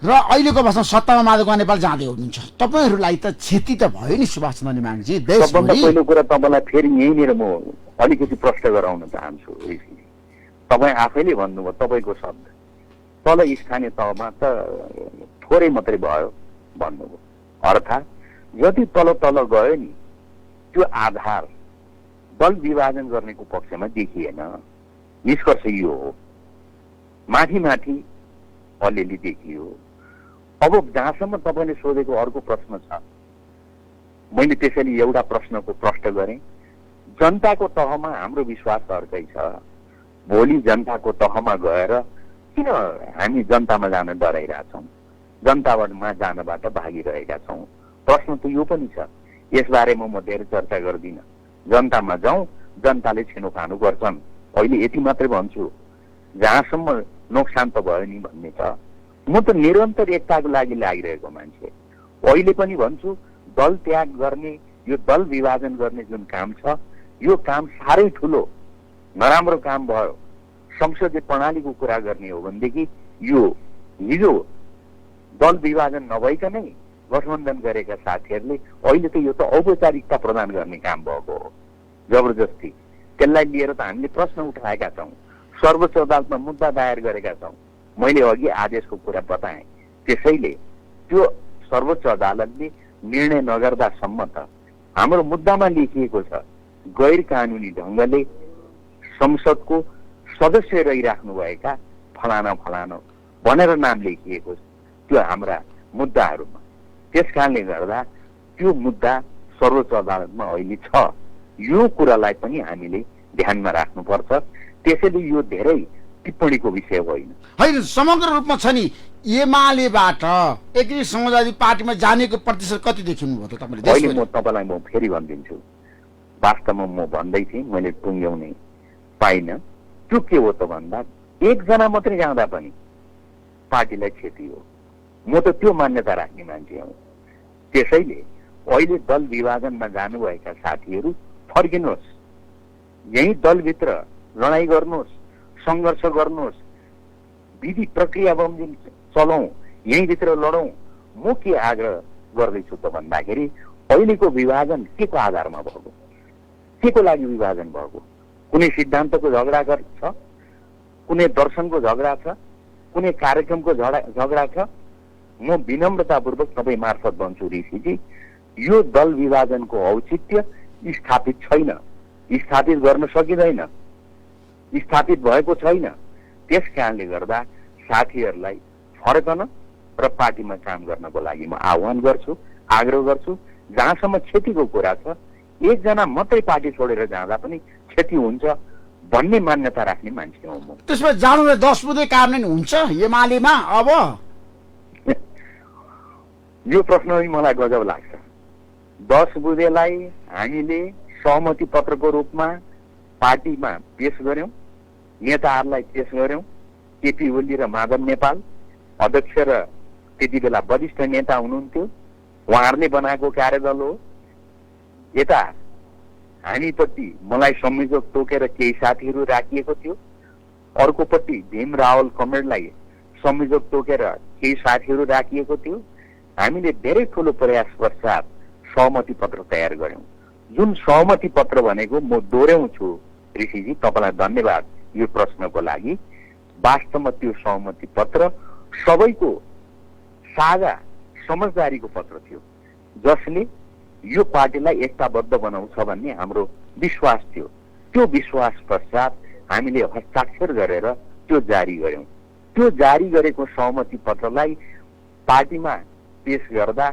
र अहिलेको अवस्थामा सत्तामा माधव नेपाल जाँदै हुनुहुन्छ। तपाईँहरूलाई त क्षति त भयो नि सुभाष चन्द्र नेमाङजी। सबभन्दा पहिलो कुरा तपाईँलाई फेरि यहीँनिर म अलिकति प्रश्न गराउन चाहन्छु ऋषिजी। तपाईँ आफैले भन्नुभयो तपाईँको शब्द तल स्थानीय तहमा त थोरै मात्रै भयो भन्नुभयो, अर्थात् जति तल तल गयो नि त्यो आधार दल विभाजन गर्नेको पक्षमा देखिएन। निष्कर्ष यो हो। माथि माथि अलिअलि देखियो। अब जहाँसम्म तपाईँले सोधेको अर्को प्रश्न छ, मैले त्यसैले एउटा प्रश्नको प्रश्न गरेँ। जनताको तहमा हाम्रो विश्वास अर्कै छ। भोलि जनताको तहमा गएर किन हामी जनतामा जान डराइरहेछौँ, जनतामा जानबाट भागिरहेका छौँ? प्रश्न त यो पनि छ। यसबारेमा म धेरै चर्चा गर्दिनँ। जनतामा जाउँ, जनताले छिनोफानो गर्छन्। अहिले यति मात्रै भन्छु, जहाँसम्म नोक्सान त भयो नि भन्ने छ। म त निरन्तर एकताको लागि लागिरहेको मान्छे। अहिले पनि भन्छु, दल त्याग गर्ने, यो दल विभाजन गर्ने जुन काम छ, यो काम साह्रै ठुलो नराम्रो काम भयो। संसदीय प्रणालीको कुरा गर्ने हो भनेदेखि यो हिजो दल विभाजन नभइकनै गठबन्धन गरेका साथीहरूले अहिले त यो त औपचारिकता प्रदान गर्ने काम भएको हो, जबरजस्ती। त्यसलाई लिएर त हामीले प्रश्न उठाएका छौँ, सर्वोच्च अदालतमा मुद्दा दायर गरेका छौँ। मैले अघि आदेशको कुरा बताएँ। त्यसैले त्यो सर्वोच्च अदालतले निर्णय नगर्दासम्म त हाम्रो मुद्दामा लेखिएको छ गैर कानुनी ढङ्गले संसदको सदस्य रहिराख्नुभएका फलाना फलाना भनेर नाम लेखिएको छ त्यो हाम्रा मुद्दाहरूमा। त्यस कारणले गर्दा त्यो मुद्दा सर्वोच्च अदालतमा अहिले छ। यो कुरालाई पनि हामीले ध्यानमा राख्नुपर्छ। त्यसैले यो धेरै टिप्पणीको विषय होइन। होइन, समग्र रूपमा छ नि एमालेबाट एकीकृत समाजवादी पार्टीमा जानेको प्रतिशत कति देखिनु भयो त तपाईँले? अहिले म तपाईँलाई म फेरि भनिदिन्छु। वास्तवमा म भन्दै थिएँ, मैले टुङ्ग्याउनै पाइनँ। त्यो के हो त भन्दा एकजना मात्रै जाँदा पनि पार्टीलाई क्षति हो। म त त्यो मान्यता राख्ने मान्छे हुँ। त्यसैले अहिले दल विभाजनमा जानुभएका साथीहरू फर्किनुहोस्, यही दलभित्र लडाइँ गर्नुहोस्, सङ्घर्ष गर्नुहोस्, विधि प्रक्रिया बमोजिम चलाउँ, यहीँभित्र लडौँ। म के आग्रह गर्दैछु त भन्दाखेरि अहिलेको विभाजन के को आधारमा भएको, के को लागि विभाजन भएको? कुनै सिद्धान्तको झगडा छ, कुनै दर्शनको झगडा छ, कुनै कार्यक्रमको झगडा छ? म विनम्रतापूर्वक तपाईँ मार्फत भन्छु ऋषिजी, यो दल विभाजनको औचित्य स्थापित छैन, स्थापित गर्न सकिँदैन, स्थापित भएको छैन। त्यस कारणले गर्दा साथीहरूलाई फर्कन र पार्टीमा काम गर्नको लागि म आह्वान गर्छु, आग्रह गर्छु। जहाँसम्म क्षतिको कुरा छ, एकजना मात्रै पार्टी छोडेर जाँदा पनि क्षति हुन्छ भन्ने मान्यता राख्ने मान्छे हो म। त्यसमा जानुलाई 10 बुँदे कार्यान्वयन हुन्छ एमालेमा? अब यो प्रश्न पनि मलाई गजब लाग्छ। 10 बुँदेलाई हामीले सहमति पत्रको रूपमा पार्टीमा पेश गर्यौं, नेताहरूलाई पेश गर्यौं। केपी ओली र माधव नेपाल अध्यक्ष र त्यति बेला वरिष्ठ नेता हुनुहुन्थ्यो, उहाँहरूले बनाएको कार्यदल हो। यता हामीपट्टि मलाई संयोजक तोकेर केही साथीहरू राखिएको थियो, अर्कोपट्टि भीम रावल कमरेडलाई संयोजक तोकेर केही साथीहरू राखिएको थियो। हामीले धेरै ठुलो प्रयास पश्चात सहमति पत्र तयार गर्यौं। जुन सहमति पत्र भनेको म दोहोऱ्याउँछु ऋषिजी, तपाईँलाई धन्यवाद यो प्रश्नको लागि। वास्तवमा त्यो सहमति पत्र सबैको साझा समझदारीको पत्र थियो, जसले यो पार्टीलाई एकताबद्ध बनाउँछ भन्ने हाम्रो विश्वास थियो। त्यो विश्वास पश्चात हामीले हस्ताक्षर गरेर त्यो जारी गर्यौं। त्यो जारी गरेको सहमति पत्रलाई पार्टीमा पेश गर्दा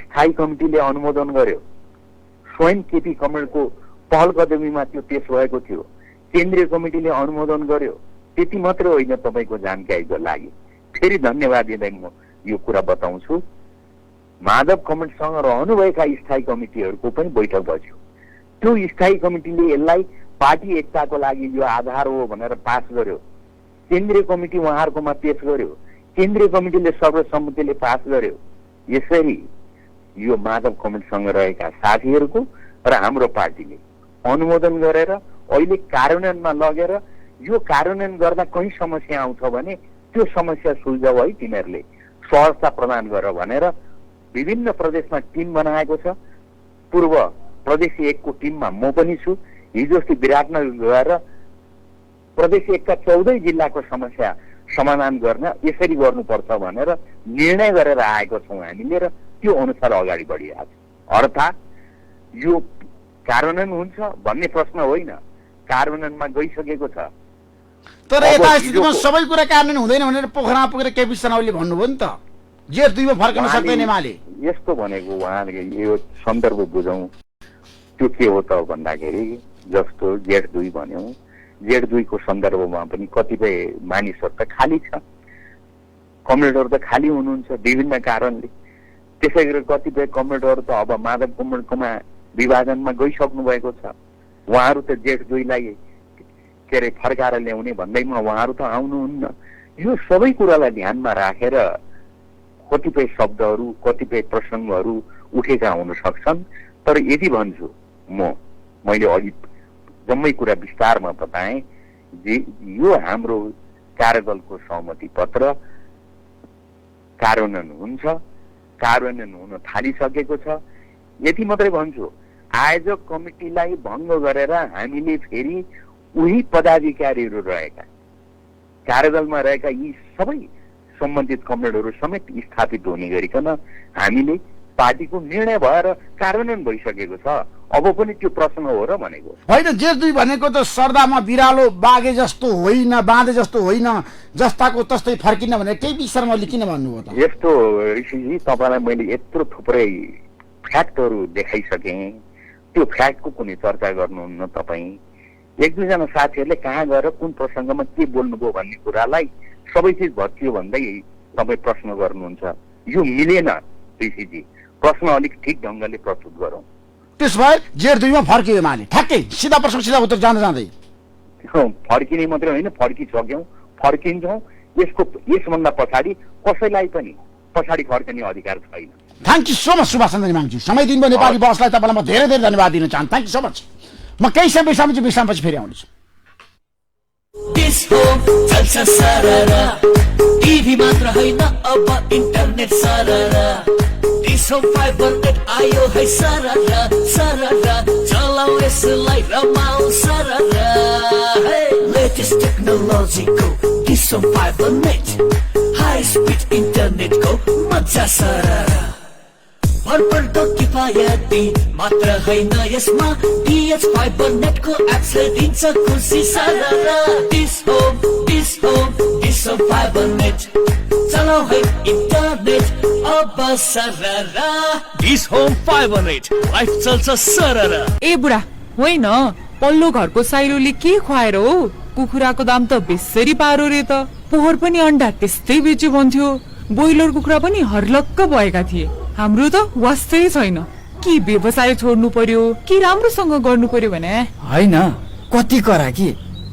स्थायी कमिटीले अनुमोदन गर्यो। स्वयं केपी कमरेडको पहल कदमीमा त्यो पेश भएको थियो। केन्द्रीय कमिटीले अनुमोदन गर्यो। त्यति मात्रै होइन, तपाईँको जानकारीको लागि फेरि धन्यवाद दिँदै म यो कुरा बताउँछु। माधव कमरेडसँग रहनुभएका स्थायी कमिटीहरूको पनि बैठक बस्यो। त्यो स्थायी कमिटीले यसलाई पार्टी एकताको लागि यो आधार हो भनेर पास गर्यो। केन्द्रीय कमिटी उहाँहरूकोमा पेश गर्यो। केन्द्रीय कमिटीले सर्वसम्मतिले पास गर्यो। यसरी यो माधव कमरेडसँग रहेका साथीहरूको र हाम्रो पार्टीले अनुमोदन गरेर अहिले कार्यान्वयनमा लगेर यो कार्यान्वयन गर्दा कहीँ समस्या आउँछ भने त्यो समस्या सुल्झाउ है तिनीहरूले सहजता प्रदान गर भनेर विभिन्न प्रदेशमा टिम बनाएको छ। पूर्व प्रदेश 1 को टिममा म पनि छु। हिजो अस्ति विराटनगर गएर प्रदेश 1 का 14 जिल्लाको समस्या समाधान गर्न यसरी गर्नुपर्छ भनेर निर्णय गरेर आएको छौँ हामीले र त्यो अनुसार अगाडि बढिरहेको छ। अर्थात् यो कार्यान्वयन हुन्छ भन्ने प्रश्न होइन, कार्यान्वयनमा गइसकेको छ। तर यता स्थितिमा सबै कुरा कार्यान्वयन हुँदैन भनेर पोखरामा पुगेर केपी शर्माले भन्नुभयो नि त। जेठ 2 मा फर्कन सक्दैन एमाले। यस्तो भनेको उहाँले यो सन्दर्भ बुझौँ। त्यो के हो त भन्दाखेरि जस्तो जेठ 2 भन्यौँ, जेठ 2 को सन्दर्भमा पनि कतिपय मानिसहरू त खाली छ, कमरेडहरू त खाली हुनुहुन्छ विभिन्न कारणले। त्यसै गरी कतिपय कमरेडहरू त अब माधव कमरेडकोमा विभाजनमा गइसक्नु भएको छ। उहाँहरू त जेठ 2 लाई के अरे फर्काएर ल्याउने भन्दैमा उहाँहरू त आउनुहुन्न। यो सबै कुरालाई ध्यानमा राखेर कतिपय शब्दहरू कतिपय प्रसङ्गहरू उठेका हुन सक्छन्। तर यदि भन्छु मैले अघि जम्मै कुरा विस्तारमा बताएँ जे यो हाम्रो कार्यदलको सहमति पत्र कार्यान्वयन हुन्छ, कार्यान्वयन हुन थालिसकेको छ। यति मात्रै भन्छु, आयोजक कमिटीलाई भङ्ग गरेर हामीले फेरि उही पदाधिकारीहरू रहेका कार्यदलमा रहेका यी सबै सम्बन्धित कमरेडहरू समेत स्थापित हुने गरिकन हामीले पार्टीको निर्णय भएर कार्यान्वयन भइसकेको छ। अब पनि त्यो प्रश्न हो र भनेको होइन। जेठ 2 भनेको त सरदामा बिरालो बागे जस्तो होइन, बाँधे जस्तो होइन, जस्ताको तस्तै फर्किन भनेर केपी शर्माले किन भन्नुभयो त? यस्तो ऋषिजी, तपाईँलाई मैले यत्रो थुप्रै फ्याक्टहरू देखाइसकेँ। त्यो फ्याक्टको कुनै चर्चा गर्नुहुन्न तपाईँ। 1-2 जना साथीहरूले कहाँ गएर कुन प्रसङ्गमा के बोल्नुभयो भन्ने कुरालाई सबै चिज भत्कियो भन्दै तपाईँ प्रश्न गर्नुहुन्छ। यो मिलेन ऋषिजी। प्रश्न अलिक ठिक ढङ्गले प्रस्तुत गरौँ। त्यस भए जेठ 2 मा फर्कियो एमाले। ठ्याक्कै सिधा प्रश्न सिधा उत्तर जाँदै फर्किने मात्रै होइन, फर्किसक्यौँ, फर्किन्छौँ। यसभन्दा पछाडि कसैलाई पनि पछाडि फर्कने अधिकार छैन। Thank you so much Subhash Chandra माङज्यू। समय दिनुभयो नेपाली बसलाई तपाईँलाई म धेरै धेरै धन्यवाद दिन चाहन्छु। Thank you so much. म केही समय विश्रामपछि फेरि आउनेछु। टिभी मात्र होइन अब इन्टरनेट सररा डिसो फाइबर नेट आयो है सररा सररा चलाऊ यसलाई रमाऊ सररा लेटेस्ट टेक्नोलोजीको डिसो फाइबर नेट हाई स्पिड इन्टरनेटको मजा सररा भरपर्दो किफायती मात्र होइन यसमा डिएच फाइबर नेटको एक्सले दिन्छ खुसी सररा डिसो फाइबर नेट चलाऊ है इन्टरनेट अब सररा Dish Home Fiber Net life चल्छ सररा। ए बुढा होइन, पल्लो घरको साइलोले के खुवाएर हो? कुखुराको दाम त बेसरी पारो रे त। पोहोर पनि अन्डा त्यस्तै बेच्यो भन्थ्यो। ब्रोइलर कुखुरा पनि हर्लक्क भएका थिए। हाम्रो त वास्तै छैन। कि व्यवसाय छोड्नु पर्यो कि राम्रोसँग गर्नु पर्यो भने होइन, कति करा कि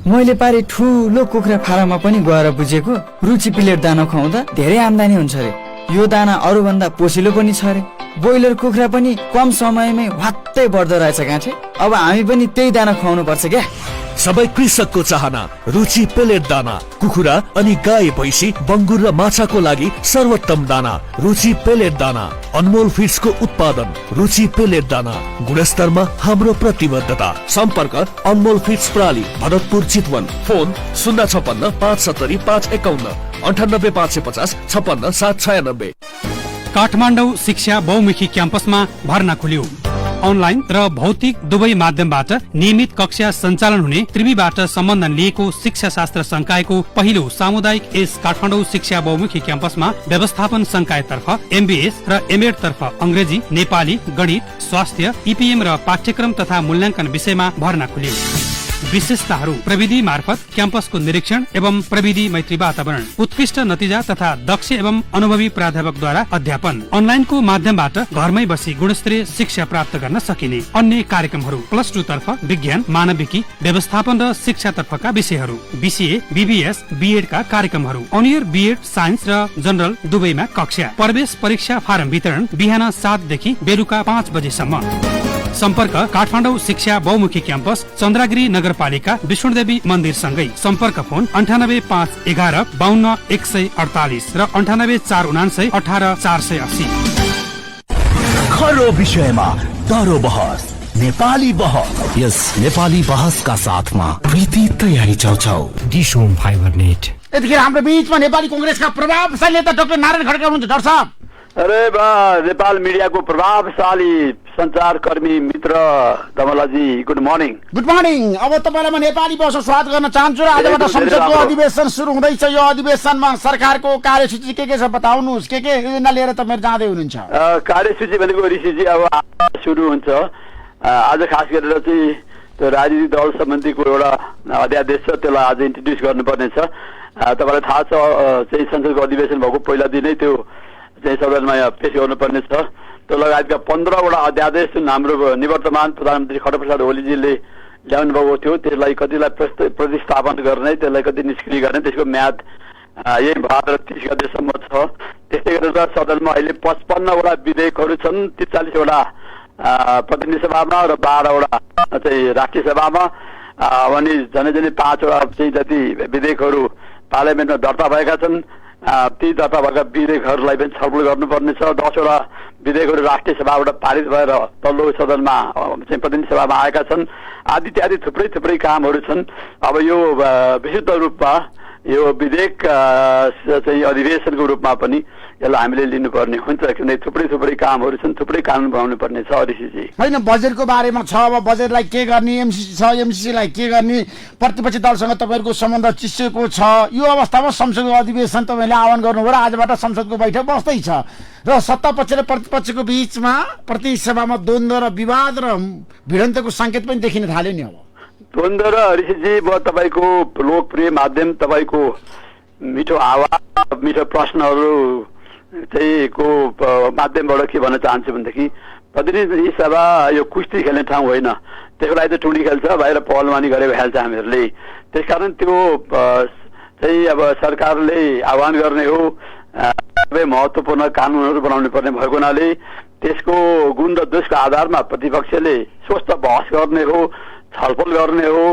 मैले पारे ठुलो कुखुरा फाराममा पनि गएर बुझेको रुचि प्लेट दाना खुवाउँदा धेरै आम्दानी हुन्छ रे। यो दाना अरूभन्दा पोसिलो पनि छ रे। ब्रोइलर कुखुरा पनि कम समयमै हत्तै बढ्दो रहेछ गाँठे। अब हामी पनि त्यही दाना खुवाउनु पर्छ क्या। सबै कृषकको चाहना रुचि पेलेट दाना कुखुरा अनि गाई भैँसी बङ्गुर र माछाको लागि सर्वोत्तम दाना रुचि पेलेट दाना अनमोल फिड्सको उत्पादन रुचि पेलेट दाना गुणस्तरमा हाम्रो प्रतिबद्धता सम्पर्क अनमोल फिड्स प्राली भरतपुर चितवन फोन 056 570 551 98 550 56 796। काठमाडौँ शिक्षा बहुमुखी क्याम्पसमा भर्ना खुल्यो। अनलाइन र भौतिक दुवै माध्यमबाट नियमित कक्षा सञ्चालन हुने त्रिवीबाट सम्बन्धन लिएको शिक्षा शास्त्र संकायको पहिलो सामुदायिक एस काठमाडौँ शिक्षा बहुमुखी क्याम्पसमा व्यवस्थापन संकायतर्फ एमबीएस र एमएड तर्फ अंग्रेजी, नेपाली, गणित, स्वास्थ्य, ईपीएम र पाठ्यक्रम तथा मूल्याङ्कन विषयमा भर्ना खुल्यो। विशेषताहरू: प्रविधि मार्फत क्याम्पसको निरीक्षण एवं प्रविधि मैत्री वातावरण, उत्कृष्ट नतिजा तथा दक्ष एवं अनुभवी प्राध्यापकद्वारा अध्यापन, अनलाइनको माध्यमबाट घरमै बसी गुणस्तरीय शिक्षा प्राप्त गर्न सकिने। अन्य कार्यक्रमहरू: +2 तर्फ विज्ञान, मानविकी, व्यवस्थापन र शिक्षा तर्फका विषयहरू, बीसीए, बीबीएस, बीएड का कार्यक्रमहरू, अनियर बीएड, साइन्स र जनरल दुवैमा कक्षा। प्रवेश परीक्षा फारम वितरण बिहान 7 देखि बेलुका 5 बजेसम्म। सम्पर्क: काठमाडौँ शिक्षा बहुमुखी क्याम्पस, चन्द्रगिरी नगरपालिका, विष्णुदेवी मन्दिर सँगै। सम्पर्क फोन 985111 52 148 र 98 499 18 480। खरो विषयमा तरो बहस, नेपाली बहस। यस नेपाली बहसका साथमा प्रीति तयारी चौचौ। Dish Home Fiber Net. यतिखेर हाम्रो बीचमा नेपाली कांग्रेसका प्रभावशाली नेता डाक्टर नारायण खड्का हुनुहुन्छ। डाक्टर साहब, अरे बा, नेपाल मिडियाको प्रभावशाली सञ्चारकर्मी मित्र दमलाजी, गुड मर्निङ। Good morning. अब तपाईलाई म नेपाली भाषा स्वागत गर्न चाहन्छु र आजबाट संसदको अधिवेशन सुरु हुँदैछ। यो अधिवेशनमा सरकारको कार्यसूची के छ बताउनुहोस्, के एजेन्डा लिएर तपाईहरु जाँदै हुनुहुन्छ? कार्यसूची भनेको ऋषिजी अब सुरु हुन्छ। आज खास गरेर चाहिँ त्यो राजनीतिक दल सम्बन्धीको एउटा अध्यादेश छ, त्यसलाई आज इन्ट्रोड्युस गर्नुपर्ने छ। तपाईलाई थाहा छ चाहिँ संसदको अधिवेशन भएको पहिला दिनै त्यो चाहिँ सदनमा पेश गर्नुपर्ने छ। त्यो लगायतका 15वटा अध्यादेश जुन हाम्रो निवर्तमान प्रधानमन्त्री खड्गप्रसाद ओलीजीले ल्याउनु भएको थियो, त्यसलाई कतिलाई प्रतिस्थापन गर्ने, त्यसलाई कति निष्क्रिय गर्ने, त्यसको म्याद यही भाद्र 30 गतेसम्म छ। त्यस्तै गरेर सदनमा अहिले 55वटा विधेयकहरू छन्, 43वटा प्रतिनिधि सभामा र 12वटा चाहिँ राष्ट्रिय सभामा। अनि झनै 5वटा चाहिँ जति विधेयकहरू पार्लियामेन्टमा दर्ता भएका छन्। ती दर्ता भएका विधेयकहरूलाई पनि छलफल गर्नुपर्ने छ। 10वटा विधेयकहरू राष्ट्रिय सभाबाट पारित भएर तल्लो सदनमा चाहिँ प्रतिनिधि सभामा आएका छन्। आदि इत्यादि थुप्रै कामहरू छन्। अब यो विशुद्ध रूपमा यो विधेयक चाहिँ अधिवेशनको रूपमा पनि यसलाई हामीले लिनुपर्ने हुन्छ, किनभने थुप्रै कामहरू छन्, थुप्रै कानुन बनाउनु पर्ने छ। ऋषिजी, होइन, बजेटको बारेमा छ। अब बजेटलाई के गर्ने, एमसीसी छ, एमसीसीलाई के गर्ने, प्रतिपक्षी दलसँग तपाईँहरूको सम्बन्ध चिसिएको छ। यो अवस्थामा संसदको अधिवेशन तपाईँले आह्वान गर्नुभयो र आजबाट संसदको बैठक बस्दैछ र सत्ता पक्ष र प्रतिपक्षको बीचमा प्रतिनिधि सभामा द्वन्द्व र विवाद र भिडन्तको सङ्केत पनि देखिन थाल्यो नि। अब द्वन्द्व र ऋषिजी, म तपाईँको लोकप्रिय माध्यम, तपाईँको मिठो आवाज, मिठो प्रश्नहरू चाहिँ को माध्यमबाट के भन्न चाहन्छु भनेदेखि प्रतिनिधि सभा यो कुस्ती खेल्ने ठाउँ होइन। त्यसको लागि त टुडी खेल्छ, बाहिर पहलवानी गरेको खेल्छ हामीहरूले। त्यसकारण त्यो चाहिँ अब सरकारले आह्वान गर्ने हो, सबै महत्त्वपूर्ण कानुनहरू बनाउनु पर्ने भएको हुनाले त्यसको गुण र दोषको आधारमा प्रतिपक्षले स्वस्थ बहस गर्ने हो, छलफल गर्ने हो।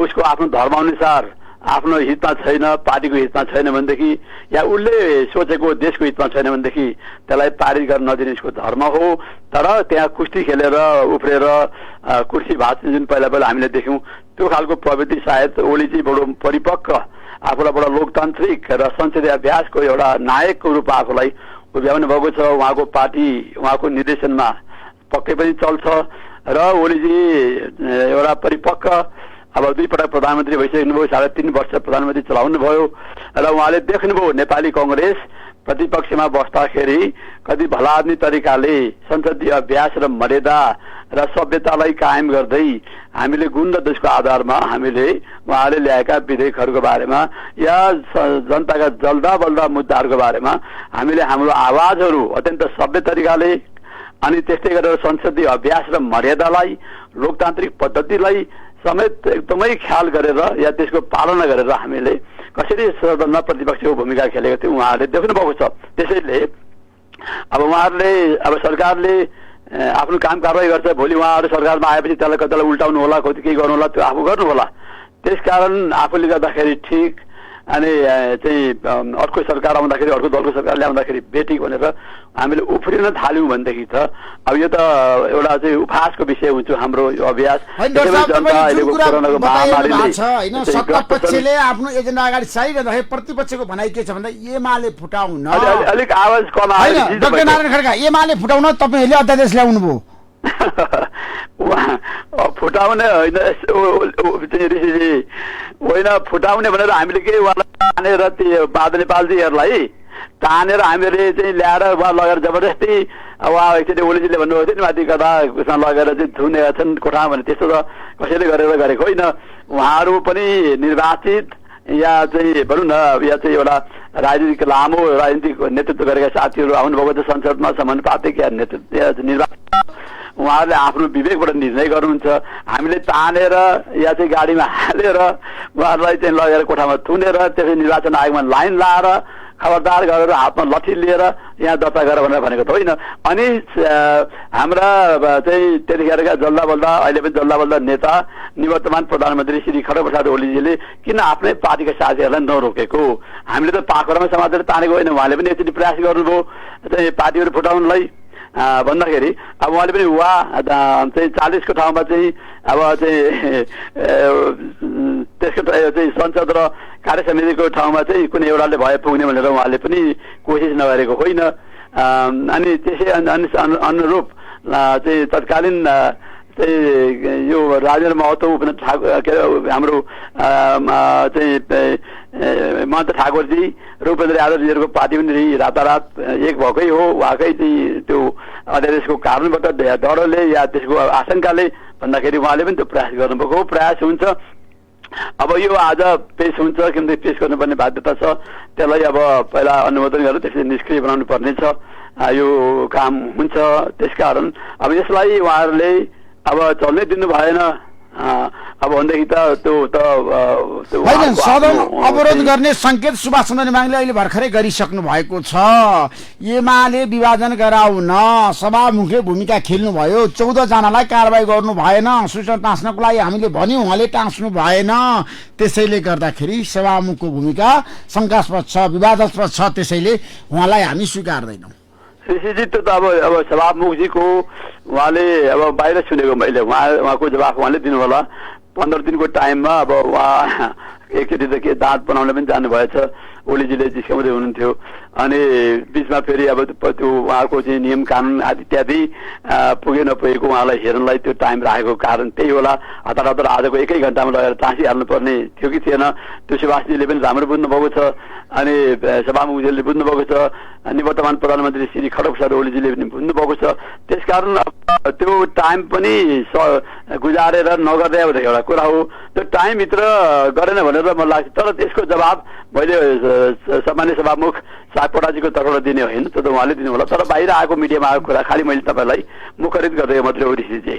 उसको आफ्नो धर्मअनुसार आफ्नो हितमा छैन, पार्टीको हितमा छैन भनेदेखि, या उसले सोचेको देशको हितमा छैन भनेदेखि त्यसलाई पारित गर्न नदिने उसको धर्म हो। तर त्यहाँ कुस्ती खेलेर उफ्रेर कुर्सी भाँच्ने जुन पहिला हामीले देख्यौँ, त्यो खालको प्रवृत्ति सायद ओलीजी बडो परिपक्व, आफूलाई बडा लोकतान्त्रिक र संसदीय अभ्यासको एउटा नायकको रूपमा आफूलाई उभ्याउनु भएको छ। उहाँको पार्टी उहाँको निर्देशनमा पक्कै पनि चल्छ र ओलीजी एउटा परिपक्व, अब 2 पटक प्रधानमन्त्री भइसक्नुभयो, 3.5 वर्ष प्रधानमन्त्री चलाउनु भयो र उहाँले देख्नुभयो नेपाली कांग्रेस प्रतिपक्षमा बस्दाखेरि कति भलाद्नी तरिकाले संसदीय अभ्यास र मर्यादा र सभ्यतालाई कायम गर्दै हामीले गुण र दोषको आधारमा हामीले उहाँले ल्याएका विधेयकहरूको बारेमा या जनताका जल्दा बल्दा मुद्दाहरूको बारेमा हामीले हाम्रो आवाजहरू अत्यन्त सभ्य तरिकाले अनि त्यस्तै गरेर संसदीय अभ्यास र मर्यादालाई, लोकतान्त्रिक पद्धतिलाई समेत एकदमै ख्याल गरेर या त्यसको पालना गरेर हामीले कसरी सदनमा प्रतिपक्षको भूमिका खेलेको थियो उहाँहरूले देख्नु भएको छ। त्यसैले अब उहाँहरूले अब सरकारले आफ्नो काम कारवाही गर्छ, भोलि उहाँहरू सरकारमा आएपछि त्यसलाई कतिलाई उल्टाउनु होला, कति केही गर्नु होला, त्यो आफू गर्नु होला। त्यसकारण आफूले गर्दाखेरि ठिक अनि चाहिँ अर्को सरकार आउँदाखेरि, अर्को दलको सरकार ल्याउँदाखेरि बेठिक भनेर हामीले उफ्रिन थाल्यौँ भनेदेखि त अब यो त एउटा चाहिँ उपहासको विषय हुन्छ हाम्रो यो अभ्यास। सत्तापक्षले आफ्नो एजेन्डा अगाडि सारिरहँदाखेरि प्रतिपक्षको भनाइ के छ भन्दा एमाले फुटाउन, अलिक आवाज कम आयो। डाक्टर नारायण खड्का, एमाले फुटाउन तपाईँहरूले अध्यादेश ल्याउनु भयो, फुटाउने होइन ऋषिजी होइन, फुटाउने भनेर हामीले के उहाँलाई तानेर त्यो बादल नेपालजीहरूलाई तानेर हामीले चाहिँ ल्याएर उहाँ लगेर जबरजस्ती उहाँ एकचोटि ओलीजीले भन्नुभएको थियो नि माथि कता उसमा लगेर चाहिँ थुनेका छन् कोठामा भने त्यस्तो त कसैले गरेर गरेको होइन। उहाँहरू पनि निर्वाचित या चाहिँ भनौँ न या चाहिँ एउटा राजनीतिक लामो राजनीतिक नेतृत्व गरेका साथीहरू आउनुभएको छ संसदमा, समानुपातिक या नेतृत्व निर्वाचित, उहाँहरूले आफ्नो विवेकबाट निर्णय गर्नुहुन्छ। हामीले तानेर या चाहिँ गाडीमा हालेर उहाँहरूलाई चाहिँ लगेर कोठामा थुनेर त्यसै निर्वाचन आयोगमा लाइन लाएर खबरदार गरेर हातमा लठी लिएर यहाँ दर्ता गर भनेर भनेको त होइन। अनि हाम्रा चाहिँ त्यतिखेरका जल्दा बल्दा अहिले पनि जल्दा बल्दा नेता निवर्तमान प्रधानमन्त्री श्री खड्गप्रसाद ओलीजीले किन आफ्नै पार्टीका साथीहरूलाई नरोकेको? हामीले त पाखुरामा समातेर तानेको होइन, उहाँले पनि एकचोटि प्रयास गर्नुभयो चाहिँ पार्टीहरू फुटाउनलाई भन्दाखेरि अब उहाँले पनि चाहिँ 40 को ठाउँमा चाहिँ अब चाहिँ त्यसको चाहिँ संसद र कार्य समितिको ठाउँमा चाहिँ कुनै एउटाले भए पुग्ने भनेर उहाँले पनि कोसिस नगरेको होइन। अनि त्यसै अनुरूप चाहिँ तत्कालीन चाहिँ यो राजेन्द्र महतो हाम्रो चाहिँ महन्त ठाकुरजी र उपेन्द्र यादवजीहरूको पार्टी पनि रातारात एक भएकै हो। उहाँकै चाहिँ त्यो अध्यादेशको कारणबाट डरले या त्यसको आशंकाले भन्दाखेरि उहाँले पनि त्यो प्रयास गर्नुभएको प्रयास हुन्छ। अब यो आज पेश हुन्छ किनकि पेश गर्नुपर्ने बाध्यता छ, त्यसलाई अब पहिला अनुमोदन गरेर त्यसले निष्क्रिय बनाउनु पर्ने छ, यो काम हुन्छ। त्यसकारण अब यसलाई उहाँहरूले अब चल्नै दिनु भएन। अब भनेदेखि त त्यो होइन, सदन अवरोध गर्ने संकेत सुभाष चन्द्र नेमाङले अहिले भर्खरै गरिसक्नु भएको छ। एमाले विभाजन गराउन सभामुखले भूमिका खेल्नुभयो, 14 जनालाई कारबाही गर्नु भएन, सूचना टाँस्नको लागि हामीले भन्यौँ, उहाँले टाँस्नु भएन। त्यसैले गर्दाखेरि सभामुखको भूमिका शङ्कास्पद छ, विवादास्पद छ, त्यसैले उहाँलाई हामी स्वीकार्दैनौँ। ऋषिजी त्यो त अब सभामुखजीको उहाँले अब बाहिर सुनेको मैले उहाँको जवाफ उहाँले दिनु होला। 15 दिनको टाइममा अब उहाँ एकचोटि त के दाँत बनाउन पनि जानुभएछ, ओलीजीले जिस्काउँदै हुनुहुन्थ्यो। अनि बिचमा फेरि अब त्यो उहाँको चाहिँ नियम कानुन आदि इत्यादि पुगे नपुगेको उहाँलाई हेर्नलाई त्यो टाइम राखेको कारण त्यही होला। हतार हतार आजको 1 घन्टामा लगेर टाँसिहाल्नु पर्ने थियो कि थिएन, त्यो सुभाषजीले पनि राम्रो बुझ्नुभएको छ, अनि सभामुखजीले बुझ्नुभएको छ, निवर्तमान प्रधानमन्त्री श्री खड्गप्रसाद ओलीजीले पनि बुझ्नुभएको छ। त्यसकारण त्यो टाइम पनि गुजारेर नगर्दै अब एउटा कुरा हो। त्यो टाइमभित्र गरेन भनेर मलाई लाग्छ, तर त्यसको जवाब मैले सामान्य सभामुख सागपटाजीको तर्फबाट दिने होइन, त्यो त उहाँले दिनु होला। तर बाहिर आएको मिडियामा आएको कुरा खालि मैले तपाईँलाई मुखरित गर्दै मात्रै हो ऋषिजी।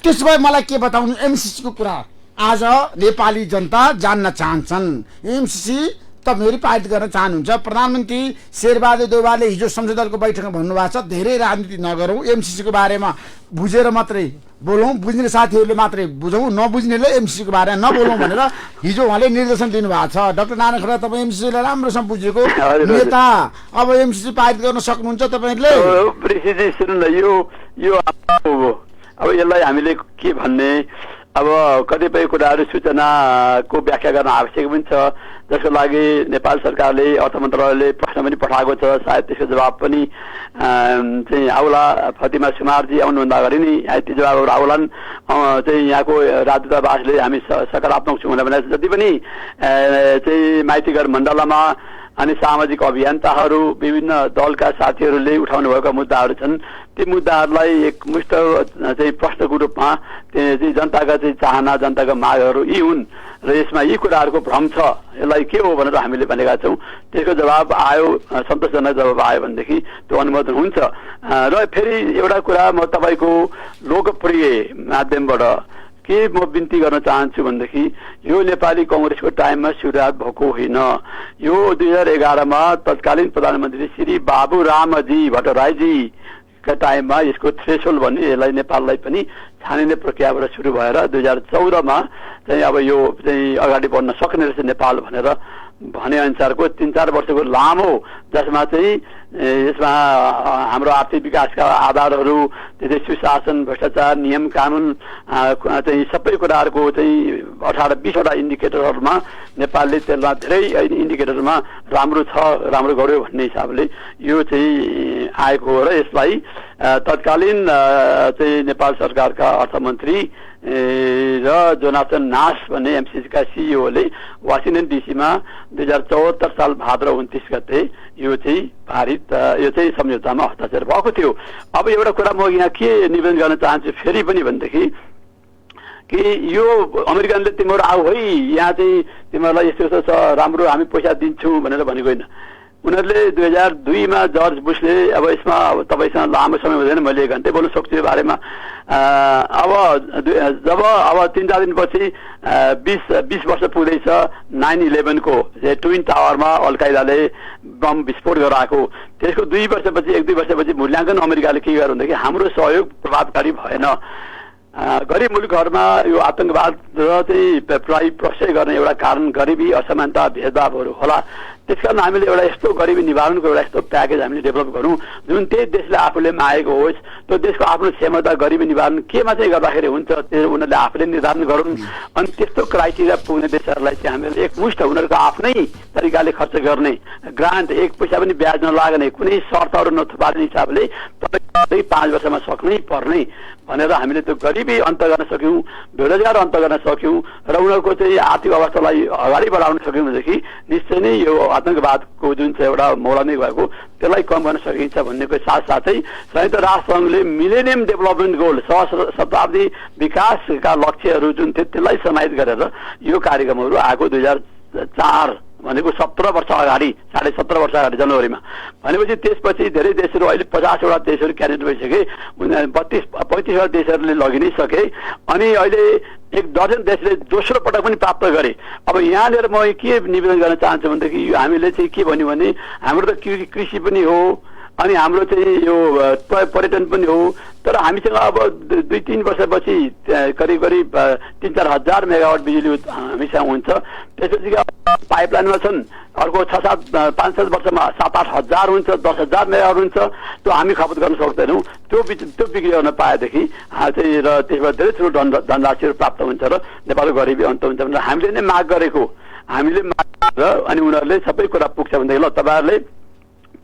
त्यसो भए मलाई के बताउनु, एमसीसीको कुरा आज नेपाली जनता जान्न चाहन्छन्। एमसीसी तपाईहरु पारित गर्न चाहनुहुन्छ। प्रधानमन्त्री शेरबहादुर देउवाले हिजो संसद दलको बैठकमा भन्नुभएको छ धेरै राजनीति नगरौँ, एमसीसी को बारेमा बुझेर मात्रै बोलौँ, बुझ्ने साथीहरूले मात्रै बुझौँ, नबुझ्नेले एमसीसी को बारेमा नबोलौँ भनेर हिजो उहाँले निर्देशन दिनुभएको छ। डाक्टर नारायण खड्का तपाईँ एमसीसीलाई राम्रोसँग बुझेको नेता, अब एमसीसी पारित गर्न सक्नुहुन्छ तपाईहरुले? प्रेसिडेन्ट सुन्नु न, यो अब यसलाई हामीले के भन्ने, अब कतिपय कुराहरू सूचनाको व्याख्या गर्न आवश्यक पनि छ, जसको लागि नेपाल सरकारले अर्थ मन्त्रालयले प्रश्न पनि पठाएको छ। सायद त्यसको जवाब पनि चाहिँ आउला। फतिमा सुमारजी आउनुभन्दा अगाडि नै त्यो जवाबहरू आउलान्। चाहिँ यहाँको राजदूतावासले हामी सकारात्मक छौँ भनेर जति पनि चाहिँ माइतीघर मण्डलमा अनि सामाजिक अभियन्ताहरू विभिन्न दलका साथीहरूले उठाउनु भएका मुद्दाहरू छन्, ती मुद्दाहरूलाई एकमुष्ट चाहिँ प्रश्नको रूपमा चाहिँ जनताका चाहिँ चाहना, जनताका मागहरू यी हुन् र यसमा यी कुराहरूको भ्रम छ, यसलाई के हो भनेर हामीले भनेका छौँ। त्यसको जवाब आयो, सन्तोषजनक जवाब आयो भनेदेखि त्यो अनुमोदन हुन्छ। र फेरि एउटा कुरा म तपाईँको लोकप्रिय माध्यमबाट के म बिन्ती गर्न चाहन्छु भनेदेखि यो नेपाली कांग्रेसको टाइममा सुरुवात भएको होइन। यो 2011मा तत्कालीन प्रधानमन्त्री श्री बाबुरामजी भट्टराईजी का टाइममा यसको थ्रेसोल्ड भन्ने यसलाई नेपाललाई पनि छानिने प्रक्रियाबाट सुरु भएर 2014मा चाहिँ अब यो चाहिँ अगाडि बढ्न सक्ने रहेछ नेपाल भनेर भने अनुसारको 3-4 वर्षको लामो, जसमा चाहिँ यसमा हाम्रो आर्थिक विकासका आधारहरू, त्यसै सुशासन, भ्रष्टाचार, नियम कानुन चाहिँ सबै कुराहरूको चाहिँ 18-20 वटा इन्डिकेटरहरूमा नेपालले त्यसमा धेरै इन्डिकेटरमा राम्रो छ, राम्रो गर्यो भन्ने हिसाबले यो चाहिँ आएको हो र यसलाई तत्कालीन चाहिँ नेपाल सरकारका अर्थमन्त्री र जोनाथन नास भन्ने एमसीसीका सिइओले वासिङटन डीसीमा 2074 साल भाद्र 29 गते यो चाहिँ पारित यो चाहिँ सम्झौतामा हस्ताक्षर भएको थियो। अब एउटा कुरा म यहाँ के निवेदन गर्न चाहन्छु फेरि पनि भनेदेखि कि यो अमेरिकनले तिमीहरू आऊ है यहाँ चाहिँ तिमीहरूलाई यस्तो यस्तो छ राम्रो हामी पैसा दिन्छौँ भनेर भनेको होइन। उनीहरूले 2002 मा जर्ज बुशले अब यसमा अब तपाईँसँग लामो समय हुँदैन मैले 1 घन्टै बोल्न सक्छु यो बारेमा। अब जब अब 3-4 दिनपछि 20 वर्ष पुग्दैछ 9/11 को ट्विन टावरमा अल कायदाले बम विस्फोट गराएको त्यसको 2 वर्षपछि 1-2 वर्षपछि मूल्याङ्कन अमेरिकाले के गर्यो भनेदेखि हाम्रो सहयोग प्रभावकारी भएन। गरिब मुलुकहरूमा यो आतंकवाद र चाहिँ प्रशय गर्ने एउटा कारण गरिबी असमानता भेदभावहरू होला। त्यसकारण हामीले एउटा यस्तो गरिबी निवारणको एउटा यस्तो प्याकेज हामीले डेभलप गरौँ जुन त्यही देशले आफूले मागेको होस्। त्यो देशको आफ्नो क्षमता गरिबी निवारण केमा चाहिँ गर्दाखेरि हुन्छ त्यो उनीहरूले आफूले निर्धारण गरून्। अनि त्यस्तो क्राइटेरिया पुग्ने देशहरूलाई चाहिँ हामीले एकमुष्ट उनीहरूको आफ्नै तरिकाले खर्च गर्ने ग्रान्ट एक पैसा पनि ब्याज नलाग्ने कुनै शर्तहरू नथुपार्ने हिसाबले 5 वर्षमा सक्नै पर्ने भनेर हामीले त्यो गरिबी अन्त गर्न सक्यौँ, बेरोजगार अन्त गर्न सक्यौँ र उनीहरूको चाहिँ आर्थिक अवस्थालाई अगाडि बढाउन सक्यौँ भनेदेखि निश्चय नै यो आतंकवादको जुन चाहिँ एउटा मौलामी भएको त्यसलाई कम गर्न सकिन्छ भन्नेको साथसाथै संयुक्त राष्ट्र सङ्घले मिलेनियम डेभलपमेन्ट गोल शताब्दी विकासका लक्ष्यहरू जुन थियो त्यसलाई समाहित गरेर यो कार्यक्रमहरू आएको 2004 भनेको 17 वर्ष अगाडि 17.5 वर्ष अगाडि जनवरीमा भनेपछि त्यसपछि धेरै देशहरू अहिले 50 वटा देशहरू क्यान्डिडेट भइसके 35 वटा देशहरूले लगि नै सके अनि अहिले 1 दर्जन देशले दोस्रो पटक पनि प्राप्त गरे। अब यहाँनिर म के निवेदन गर्न चाहन्छु भनेदेखि हामीले चाहिँ के भन्यो भने हाम्रो त कृषि पनि हो अनि हाम्रो चाहिँ यो पर्यटन पनि हो तर हामीसँग अब 2-3 वर्षपछि करिब 3-4 हजार मेगावाट बिजुली हामीसँग हुन्छ। त्यसपछि पाइपलाइनमा छन् अर्को 5-7 वर्षमा 7-8 हजार हुन्छ 10,000 मेगावाट हुन्छ त्यो हामी खपत गर्न सक्दैनौँ। त्यो बिक्री गर्न पाएदेखि चाहिँ र त्यसबाट धेरै ठुलो धनराशिहरू प्राप्त हुन्छ र नेपालको गरिबी अन्त हुन्छ भनेर हामीले नै माग गरेको हामीले माग अनि उनीहरूले सबै कुरा पुग्छ भनेदेखि ल तपाईँहरूले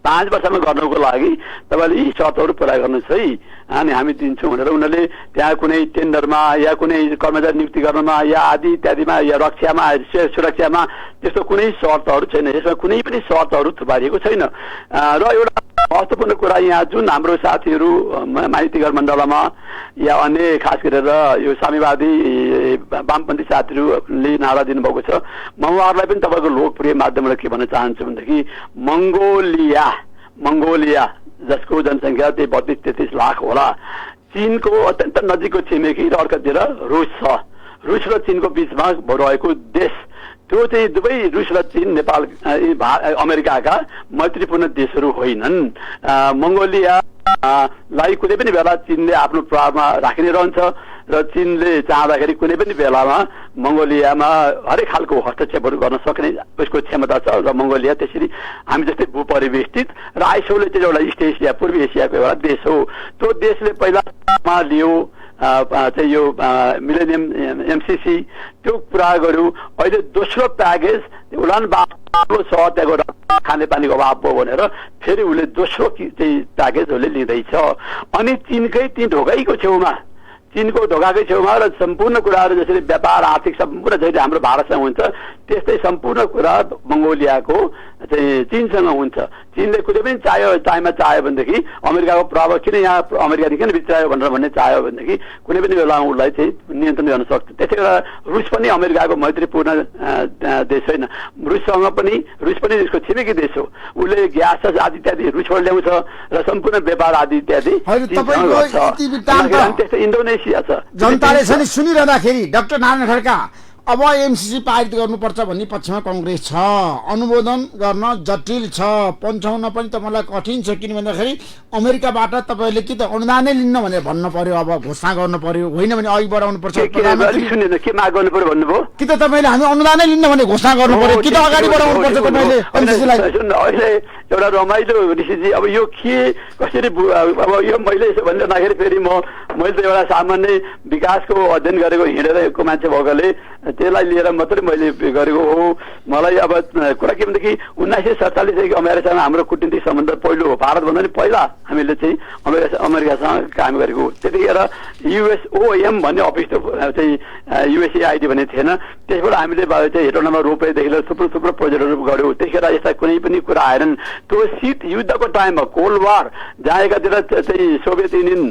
5 वर्षमा गर्नको लागि तपाईँले यी शर्तहरू पुरा गर्नुहोस् है अनि हामी दिन्छौँ भनेर उनीहरूले त्यहाँ कुनै टेन्डरमा या कुनै कर्मचारी नियुक्ति गर्नमा या आदि इत्यादिमा या रक्षामा सुरक्षामा त्यस्तो कुनै शर्तहरू छैन। यसमा कुनै पनि शर्तहरू थुपारिएको छैन। र एउटा महत्त्वपूर्ण कुरा यहाँ जुन हाम्रो साथीहरू माइती गठबन्धनमा या अन्य खास गरेर यो साम्यवादी वामपन्थी साथीहरूले नारा दिनुभएको छ म उहाँहरूलाई पनि तपाईँको लोकप्रिय माध्यमबाट के भन्न चाहन्छु भनेदेखि मङ्गोलिया जसको जनसङ्ख्या त्यही 32-33 लाख होला चीनको अत्यन्त नजिकको छिमेकी र अर्कोतिर रुस छ। रुस र चीनको बिचमा रहेको देश त्यो चाहिँ दुवै रुस र चीन नेपाल अमेरिकाका मैत्रीपूर्ण देशहरू होइनन्। मङ्गोलियालाई कुनै पनि बेला चीनले आफ्नो प्रभावमा राखिने रहन्छ र चीनले चाहँदाखेरि कुनै पनि बेलामा मङ्गोलियामा हरेक खालको हस्तक्षेपहरू गर्न सक्ने उसको क्षमता छ र मङ्गोलिया त्यसरी हामी जस्तै भूपरिवेष्टित र आइसोलेटेड एउटा इस्ट एसिया पूर्वी एसियाको एउटा देश हो। त्यो देशले पहिलामा लियो चाहिँ यो मिलेनियम एमसीसी त्यो पुरा गर्यो। अहिले दोस्रो प्याकेज उडान बाटो छ त्यहाँको खानेपानीको अभाव भयो भनेर फेरि उसले दोस्रो चाहिँ प्याकेज उसले लिँदैछ। अनि चीनकै ती ढोकाइको छेउमा चीनको ढोकाकै छेउमा र सम्पूर्ण कुराहरू जसरी व्यापार आर्थिक सम्पूर्ण जहिले हाम्रो भारतसँग हुन्छ त्यस्तै सम्पूर्ण कुरा मङ्गोलियाको चाहिँ चीनसँग हुन्छ। चीनले कुनै पनि टाइममा चाह्यो भनेदेखि अमेरिकाको प्रभाव किन यहाँ अमेरिकाले किन भित्रायो भनेर भन्ने चाह्यो भनेदेखि कुनै पनि बेलामा उसलाई चाहिँ नियन्त्रण गर्न सक्छ। त्यसै गरेर रुस पनि अमेरिकाको मैत्रीपूर्ण देश होइन। रुस पनि उसको छिमेकी देश हो। उसले ग्यास आदि इत्यादि रुसबाट ल्याउँछ र सम्पूर्ण व्यापार आदि इत्यादि त्यस्तै इन्डोनेसिया छ। जनताले पनि सुनिरहँदाखेरि डाक्टर नारायण खड्का अब एमसीसी पारित गर्नुपर्छ भन्ने पक्षमा कङ्ग्रेस छ। अनुमोदन गर्न जटिल छ, पन्छाउन पनि तपाईँलाई कठिन छ किन भन्दाखेरि अमेरिकाबाट तपाईँले कि त अनुदानै लिन्न भनेर भन्न पर्यो अब घोषणा गर्नु पर्यो होइन भने अघि बढाउनु पर्छ के माग गर्नु पर्यो भन्नुभयो कि त तपाईँले हामी अनुदानै लिन्न भने घोषणा गर्नु पर्यो कि त अगाडि बढाउनु पर्छ तपाईँले एमसीसीलाई। अहिले एउटा रमाइलो ऋषिजी अब यो के कसरी अब यो मैले यसो भनिरहँदाखेरि फेरि मैले त एउटा सामान्य विकासको अध्ययन गरेको हिँडेर मान्छे भएकोले त्यसलाई लिएर मात्रै मैले गरेको हो। मलाई अब कुरा के भनेदेखि 1947 अमेरिकासँग हाम्रो कूटनीतिक सम्बन्ध पहिलो हो, भारतभन्दा पनि पहिला हामीले चाहिँ अमेरिकासँग काम गरेको। त्यतिखेर USOM भन्ने अफिस चाहिँ USAID भन्ने थिएन, त्यसबाट हामीले चाहिँ हेटौँडामा रोपेदेखि लिएर थुप्रो थुप्रो प्रोजेक्टहरू गऱ्यौँ। त्यतिखेर यस्ता कुनै पनि कुरा आएनन्। त्यो शीत युद्धको टाइममा कोल्ड वार जहाँ एकातिर चाहिँ सोभियत युनियन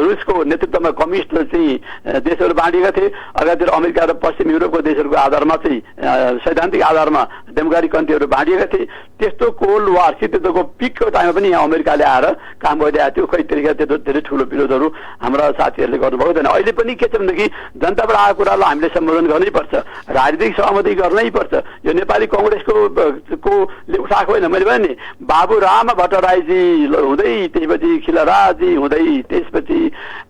रुसको नेतृत्वमा कम्युनिस्ट चाहिँ देशहरू बाँडिएका थिए, अर्कातिर अमेरिका र पश्चिम युरोपको देशहरूको आधारमा चाहिँ सैद्धान्तिक आधारमा डेमोक्रेटिक कन्ट्रीहरू बाँडिएका थिए। त्यस्तो कोल्ड वार शीत युद्धको पिकको टाइममा पनि यहाँ अमेरिकाले आएर काम गरिरहेको थियो। खै त्यतिखेर त्यस्तो धेरै ठुलो विरोधहरू हाम्रा साथीहरूले गर्नुभएको छैन। अहिले पनि के छ भनेदेखि जनताबाट आएको कुरालाई हामीले सम्बोधन गर्नै पर्छ, राजनीतिक सहमति गर्नै पर्छ। यो नेपाली कङ्ग्रेसको उठाएको होइन, मैले भने नि बाबुराम भट्टराईजी हुँदै त्यसपछि खिलराजी हुँदै त्यसपछि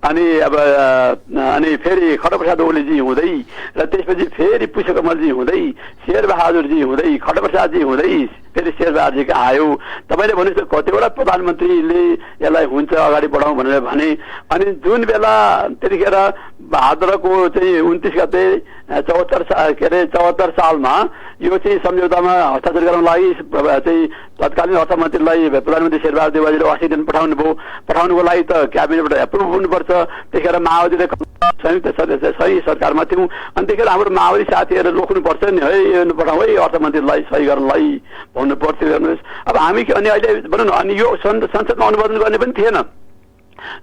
अनि फेरि खड्गप्रसाद ओलीजी हुँदै र त्यसपछि फेरि पुष्पकमलजी हुँदै शेरबहादुरजी हुँदै खड्गप्रसादजी हुँदै फेरि शेरबहादुरजीको आयो। तपाईँले भन्नुहोस् कतिवटा प्रधानमन्त्रीले यसलाई हुन्छ अगाडि बढाउँ भनेर भने। अनि जुन बेला त्यतिखेर भाद्रको चाहिँ 29 गते 74 सालमा यो चाहिँ सम्झौतामा हस्ताक्षर गर्न लागि चाहिँ तत्कालीन अर्थमन्त्रीलाई प्रधानमन्त्री शेरबहादुर देवाजीले वासिङटन पठाउनुको लागि त क्याबिनेटबाट एप्रुभ हुनुपर्छ। त्यतिखेर माओवादीले सही सरकारमा थियौँ। अनि त्यतिखेर हाम्रो माओवादी साथीहरू रोक्नुपर्छ नि, है यो पठाउँ है अर्थमन्त्रीलाई सही गर्नलाई भन्नु पर्थ्यो। हेर्नुहोस् अब हामी अनि अहिले भनौँ न, अनि यो संसदमा अनुमोदन गर्ने पनि थिएन।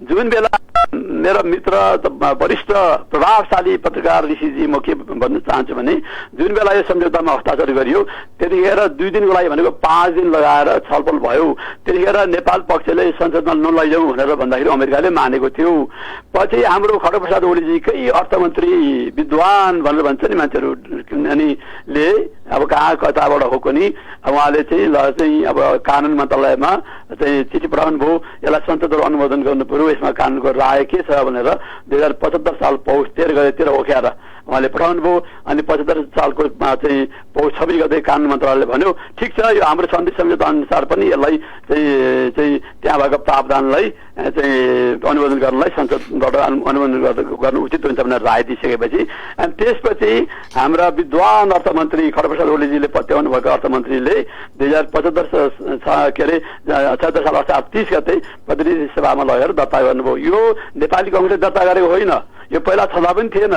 जुन बेला मेरो मित्र वरिष्ठ प्रभावशाली पत्रकार ऋषिजी, म के भन्न चाहन्छु भने जुन बेला यो सम्झौतामा हस्ताक्षर गरियो त्यतिखेर 2 दिनको लागि भनेको 5 दिन लगाएर छलफल भयो। त्यतिखेर नेपाल पक्षले संसदमा नलैजाउँ भनेर भन्दाखेरि अमेरिकाले मानेको थियो। पछि हाम्रो खड्गप्रसाद ओलीजीकै अर्थमन्त्री विद्वान भनेर भन्छ नि मान्छेहरू, अनि ले अब कहाँ कताबाट हो पनि उहाँले चाहिँ अब कानुन मन्त्रालयमा चाहिँ चिठी पठाउनु भयो, यसलाई संसदले अनुमोदन गर्नु पर्यो, यसमा कानुनको राय के छ भनेर 2075 साल पौष 13 गतेतिर ओख्याएर उहाँले पठाउनु भयो। अनि 75 सालको चाहिँ पौष 26 गते कानुन मन्त्रालयले भन्यो ठिक छ, यो हाम्रो सन्धि सम्झौता अनुसार पनि यसलाई चाहिँ त्यहाँ भएको प्रावधानलाई चाहिँ अनुमोदन गर्नलाई संसदबाट अनुमोदन गर्नु उचित हुन्छ भनेर राय दिइसकेपछि अनि त्यसपछि हाम्रा विद्वान अर्थमन्त्री खड्गप्रसाद ओलीजीले पत्याउनु भएको अर्थमन्त्रीले 2075 के अरे 76 साल असार 30 गते प्रतिनिधि सभामा लगेर दर्ता गर्नुभयो। यो नेपाली कङ्ग्रेसले दर्ता गरेको होइन, यो पहिला छँदा पनि थिएन।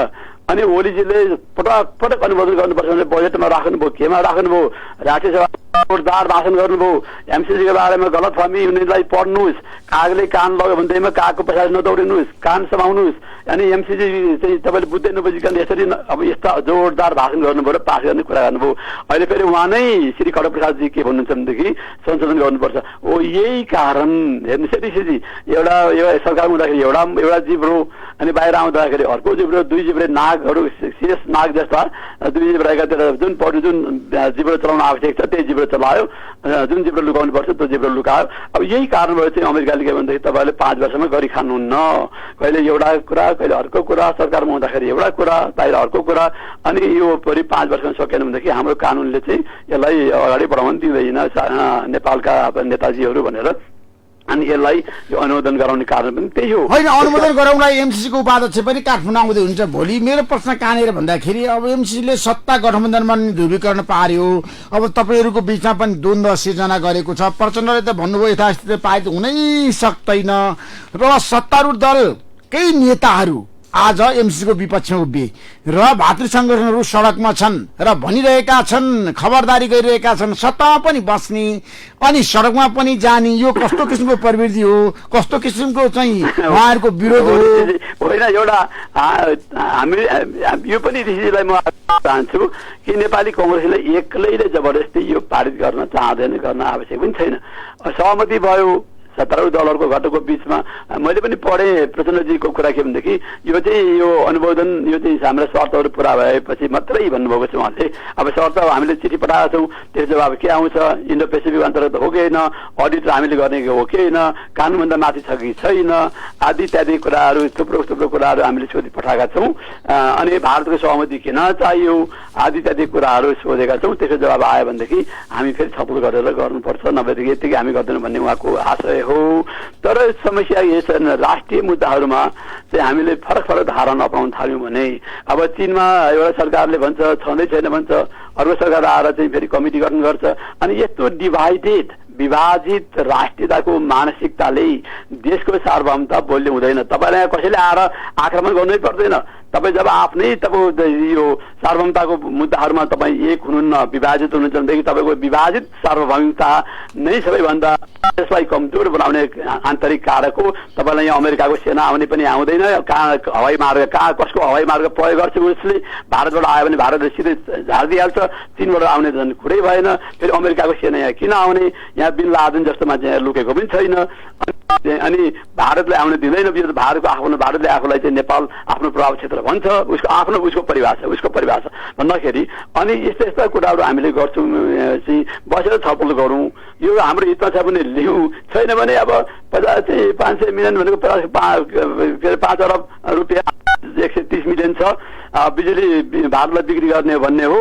अनि ओलीजीले पटक पटक अनुमोदन गर्नुपर्छ भने बजेटमा राख्नुभयो, केमा राख्नुभयो, राष्ट्रिय सभा जोरदार भाषण गर्नुभयो, एमसिसीको बारेमा गलतफहमी उनीहरूलाई पढ्नुहोस्, कागले कान लग्यो भनेदेखिमा कागको पछाडि नदौडिनुहोस्, कान समाउनुहोस्। अनि एमसिसी चाहिँ तपाईँले बुझ्दै नबुझिकन यसरी अब यस्ता जोरदार भाषण गर्नुभयो र पास गर्ने कुरा गर्नुभयो। अहिले फेरि उहाँ नै श्री खड्गप्रसादजी के भन्नुहुन्छ भनेदेखि संशोधन गर्नुपर्छ। ओ यही कारण हेर्नुहोस् ऋषिजी, एउटा सरकारमा हुँदाखेरि एउटा जिब्रो अनि बाहिर आउँदाखेरि अर्को जिब्रो, 2 जिब्रे नागहरू शेष नाग जस्ता 2 जिब्राका जुन जिब्रो चलाउन आवश्यक छ त्यही जिब्रो चलायो, जुन जिब्रो लुकाउनु पर्छ त्यो जिब्रो लुकायो। अब यही कारणबाट चाहिँ अमेरिकाले के भन्दाखेरि तपाईँले 5 वर्षमा गरी खानुहुन्न, कहिले एउटा कुरा कहिले अर्को कुरा, सरकारमा हुँदाखेरि एउटा कुरा बाहिर अर्को कुरा। अनि यो परि 5 वर्षमा सकेन भनेदेखि हाम्रो कानुनले चाहिँ यसलाई अगाडि बढाउन दिँदैन नेपालका नेताजीहरू भनेर। अनि यसलाई यो अनुमोदन गराउने कारण पनि त्यही हो। होइन, अनुमोदन गराउनलाई एमसिसीको उपाध्यक्ष पनि काठमाडौँ आउँदै हुन्छ भोलि। मेरो प्रश्न कहाँनिर भन्दाखेरि अब एमसिसीले सत्ता गठबन्धनमा ध्रुवीकरण पार्यो, अब तपाईँहरूको बिचमा पनि द्वन्द्व सिर्जना गरेको छ। प्रचण्डले त भन्नुभयो यथास्थिति पाए हुनै सक्दैन र सत्तारूढ दलकै नेताहरू आज एमसिसीको विपक्षमा उभिए र भातृ संगठनहरू सडकमा छन् र भनिरहेका छन्, खबरदारी गरिरहेका छन् सत्तामा पनि बस्ने अनि सडकमा पनि जाने। यो कस्तो किसिमको प्रवृत्ति हो, कस्तो किसिमको चाहिँ उहाँहरूको विरोध हो? होइन, एउटा हामी यो पनि ऋषिजीलाई म चाहन्छु कि नेपाली कङ्ग्रेसले एक्लैले जबरजस्ती यो पारित गर्न चाहँदैन, गर्न आवश्यक पनि छैन। सहमति भयो सत्तारूढ दलहरूको घटकको बिचमा। मैले पनि पढेँ प्रचण्डजीको कुरा के भनेदेखि यो चाहिँ यो अनुमोदन यो चाहिँ हाम्रा शर्तहरू पुरा भएपछि मात्रै भन्नुभएको छ उहाँले। अब शर्त हामीले चिठी पठाएका छौँ, त्यो जवाब के आउँछ, इन्डो पेसिफिक अन्तर्गत हो कि होइन, अडिट हामीले गर्ने हो कि होइन, कानुनभन्दा माथि छ कि छैन, आदि इत्यादि कुराहरू थुप्रो कुराहरू हामीले सोधि पठाएका छौँ। अनि भारतको सहमति किन चाहियो आदि इत्यादि कुराहरू सोधेका छौँ। त्यसको जवाब आयो भनेदेखि हामी फेरि छलफल गरेर गर्नुपर्छ, नभएदेखि यतिकै हामी गर्दैनौँ भन्ने उहाँको आशय पर्ने हो। तर समस्या यही छ, राष्ट्रिय मुद्दाहरूमा चाहिँ हामीले फरक फरक धारणा अपनाउन थाल्यौँ भने अब चीनमा एउटा सरकारले भन्छ छँदै छैन भन्छ, अर्को सरकार आएर चाहिँ फेरि कमिटी गठन गर्छ। अनि यस्तो विभाजित राष्ट्रियताको मानसिकताले देशको सार्वभौमता बोल्ने हुँदैन। तपाईँलाई कसैले आएर आक्रमण गर्नै पर्दैन। तपाईँ जब आफ्नै तपाईँ यो सार्वभौमताको मुद्दाहरूमा तपाईँ एक हुनुहुन्न, विभाजित हुनुहुन्छ भनेदेखि तपाईँको विभाजित सार्वभौमिकता नै सबैभन्दा देशलाई कमजोर बनाउने आन्तरिक कारक हो। तपाईँलाई यहाँ अमेरिकाको सेना आउने पनि आउँदैन, कहाँ हवाई मार्ग, कहाँ कसको हवाई मार्ग प्रयोग गर्छ उसले, भारतबाट आयो भने भारतले सिधै झारिदिइहाल्छ, चीनबाट आउने झन् कुरै भएन। फेरि अमेरिकाको सेना यहाँ किन आउने, यहाँ बिन लादेन जस्तो मान्छे यहाँ लुकेको पनि छैन। अनि भारतले आउन दिँदैन, भारतले आफूलाई चाहिँ नेपाल आफ्नो प्रभाव क्षेत्र भन्छ, उसको परिभाषा भन्दाखेरि अनि यस्ता यस्ता कुराहरू हामीले गर्छौँ चाहिँ बसेर छलफल गरौँ। यो हाम्रो हितमा छ भने लिउँ, छैन भने अब 500 मिलियन भनेको 5 अरब रुपियाँ 130 मिलियन छ बिजुली भारतलाई बिक्री गर्ने भन्ने हो।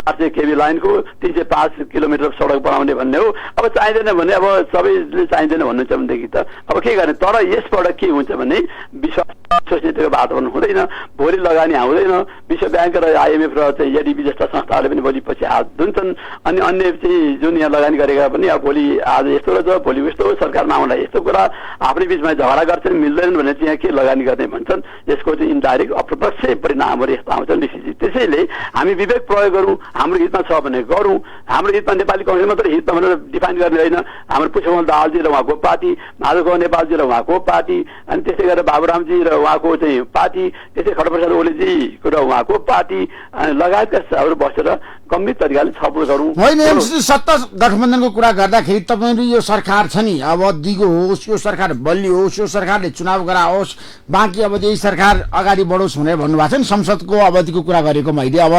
800 केबी लाइनको 305 किलोमिटर सडक बनाउने भन्ने हो। अब चाहिँदैन भने अब सबैले चाहिँदैन भन्नुहुन्छ भनेदेखि त अब के गर्ने। तर यसबाट के हुन्छ भने विश्वसनीयताको वातावरण हुँदैन, भोलि लगानी आउँदैन। विश्व ब्याङ्क र IMF र चाहिँ एडिबी जस्ता संस्थाहरूले पनि भोलि पछि हात धुन्छन्। अनि अन्य चाहिँ जुन यहाँ लगानी गरेका पनि अब भोलि आज यस्तो रहेछ, भोलि उस्तो, सरकारमा आउँदा यस्तो कुरा, आफ्नै बिचमा झगडा गर्छन्, मिल्दैनन् भने चाहिँ यहाँ के लगानी गर्ने भन्छन्। यसको चाहिँ इन्डाइरेक्ट अप्रत्यक्ष परिणामहरू यस्तो आउँछन् ऋषिजी। त्यसैले हामी विवेक प्रयोग गरौँ, हाम्रो हितमा छ भने गरौँ। हाम्रो हितमा नेपाली कङ्ग्रेस मात्रै हितमा भनेर डिफाइन गर्ने होइन, हाम्रो पुष्पकमल दाहालजी र उहाँको पार्टी, माधव नेपालजी र उहाँको पार्टी, अनि त्यसै गरेर बाबुरामजी र उहाँको चाहिँ पार्टी, त्यसै खड्गप्रसाद ओलीजीको र उहाँको पार्टी लगायतकाहरू बसेर गम्भीर तरिकाले छलफल गरौँ। होइन, एमसी सत्ता गठबन्धनको कुरा गर्दाखेरि तपाईँहरू यो सरकार छ नि, अब दिगो होस्, यो सरकार बलियो होस्, यो सरकारले चुनाव गराओस्, बाँकी अब यही सरकार अगाडि बढोस् भनेर भन्नुभएको छ नि। संसदको अवधिको कुरा गरेको मैले, अब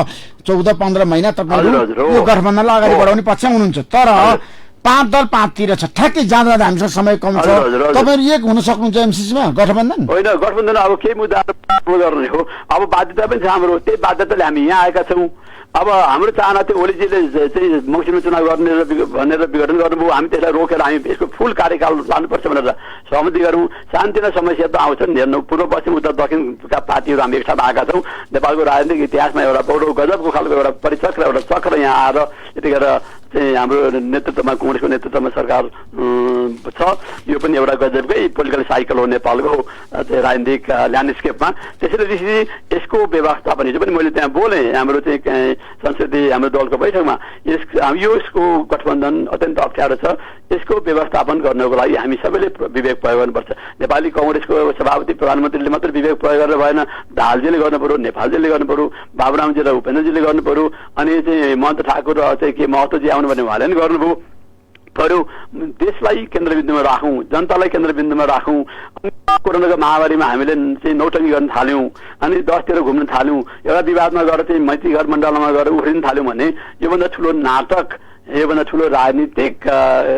14-15 महिना तपाईँहरू यो गठबन्धनलाई अगाडि बढाउने पक्षमा हुनुहुन्छ। तर 5 दल 5तिर छ, ठ्याक्कै जाँदा हामीसँग समय कम छ। तपाईँहरू एक हुन सक्नुहुन्छ एमसीसीमा गठबन्धन? होइन, गठबन्धन अब केही मुद्दाहरू गर्ने हो, अब बाध्यता पनि छ हाम्रो। त्यही बाध्यताले हामी यहाँ आएका छौँ। अब हाम्रो चाहना थियो ओलीजीले चाहिँ मङ्सिरमा चुनाव गर्ने भनेर विघटन गर्नुभयो, हामी त्यसलाई रोकेर हामी यसको फुल कार्यकाल लानुपर्छ भनेर सहमति गरौँ। शान्तिमा समस्या त आउँछन्, हेर्नु पूर्व पश्चिम उत्तर दक्षिणका पार्टीहरू हामी एकसाथ आएका छौँ। नेपालको राजनीतिक इतिहासमा एउटा बडो गजबको खालको एउटा परिचक्र, एउटा चक्र यहाँ आएर यतिखेर चाहिँ हाम्रो नेतृत्वमा, कङ्ग्रेसको नेतृत्वमा सरकार छ। यो पनि एउटा गजबकै पोलिटिकल साइकल हो नेपालको राजनीतिक ल्यान्डस्केपमा। त्यसैले ऋषिजी यसको व्यवस्थापन, हिजो पनि मैले त्यहाँ बोलेँ हाम्रो चाहिँ संसदीय हाम्रो दलको बैठकमा, यसको गठबन्धन अत्यन्त अप्ठ्यारो छ। यसको व्यवस्थापन गर्नको लागि हामी सबैले विवेक प्रयोग गर्नुपर्छ। नेपाली कङ्ग्रेसको सभापति प्रधानमन्त्रीले मात्रै विवेक प्रयोग गरेर भएन, दाहालजीले गर्नु पर्यो, नेपालजीले गर्नु पर्यो, बाबुरामजी र उपेन्द्रजीले गर्नु पर्यो, अनि चाहिँ महन्त ठाकुर र चाहिँ के महतोजी आउनु भने उहाँले पनि गर्नुभयो पर्यो। देशलाई केन्द्रबिन्दुमा राखौँ, जनतालाई केन्द्रबिन्दुमा राखौँ। कोरोनाको महामारीमा हामीले चाहिँ नौटङ्गी गर्न थाल्यौँ, अनि 10तिर घुम्न थाल्यौँ, एउटा विवादमा गएर चाहिँ मैत्री घर मण्डलमा गएर उफ्रिन थाल्यौँ भने योभन्दा ठुलो नाटक, योभन्दा ठुलो राजनीतिक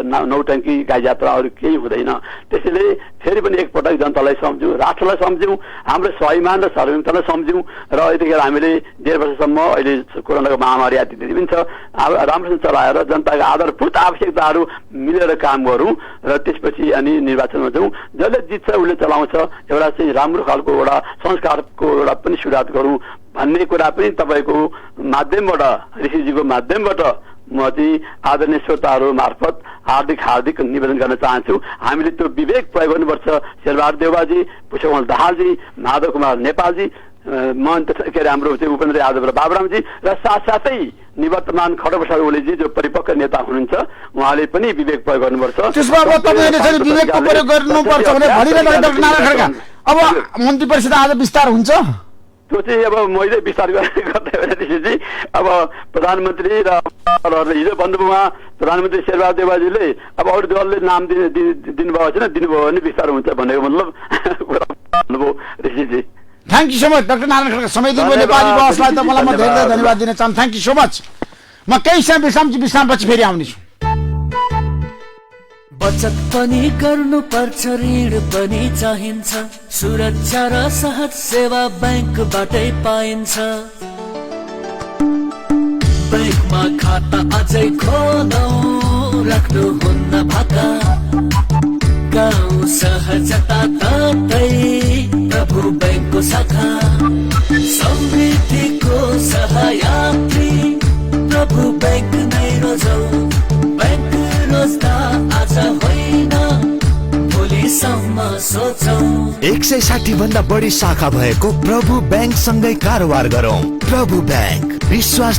नौटङ्की गाईजात्रा अरू केही हुँदैन। त्यसैले फेरि पनि एकपटक जनतालाई सम्झौँ, राष्ट्रलाई सम्झौँ, हाम्रो स्वाभिमान र सार्वभौमिकतालाई सम्झौँ। र यतिखेर हामीले 1.5 वर्षसम्म अहिले कोरोनाको महामारी आदि पनि छ, राम्रोसँग चलाएर जनताको आधारभूत आवश्यकताहरू मिलेर काम गरौँ र त्यसपछि अनि निर्वाचनमा जाउँ। जसले जित्छ उसले चलाउँछ, एउटा चाहिँ राम्रो खालको एउटा संस्कारको एउटा पनि सुरुवात गरौँ भन्ने कुरा पनि तपाईँको माध्यमबाट, ऋषिजीको माध्यमबाट म चाहिँ आदरणीय श्रोताहरू मार्फत हार्दिक निवेदन गर्न चाहन्छु। हामीले त्यो विवेक प्रयोग गर्नुपर्छ। शेरबहादुर देउवाजी, पुष्पकमल दाहालजी, माधव कुमार नेपालजी, महन्त के अरे हाम्रो चाहिँ उपेन्द्र यादव र बाबुरामजी र साथसाथै निवर्तमान खड्गप्रसाद ओलीजी जो परिपक्व नेता हुनुहुन्छ, उहाँले पनि विवेक प्रयोग गर्नुपर्छ। त्यसमा अब तपाईँहरूले चाहिँ विवेकको प्रयोग गर्नुपर्छ भने भनिरहेको डाक्टर नारायण खड्का, अब मन्त्री परिषद आज विस्तार हुन्छ? त्यो चाहिँ अब मैले विस्तार गर्दै भनेपछि अब प्रधानमन्त्री र हिजो भन्नुभयो उहाँ प्रधानमन्त्री शेरबहादुर देउवाजीले अब अरू दलले नाम दिनुभएको छैन, दिनुभयो भने विस्तार हुन्छ भनेको मतलब भन्नुभयो ऋषिजी। Thank you so much doctor Narayan Khadka, समय दिनुभयो नेपाली बहसलाई तपाईँलाई म धेरै धन्यवाद दिन चाहन्छु। Thank you so much. म केही विश्रामपछि फेरि आउनेछु। बचत पनि गर्नु पर्छ, ऋण पनि चाहिन्छ, सुरक्षा र सहज सेवा बैंकबाटै पाइन्छ। बैंकमा खाता अझै खोलौ, राख्नु हुन्न भाका, सहजता तातै प्रभु बैंकको शाखा समृद्धिको सहयात्री प्रभु बैंक नै रोजौ बैंक रोज्दा आज होइन भोलिसम्म सोचौ 160 भन्दा बढी शाखा भएको प्रभु बैंक सँगै कारोबार गरौं। प्रभु बैंक, विश्वास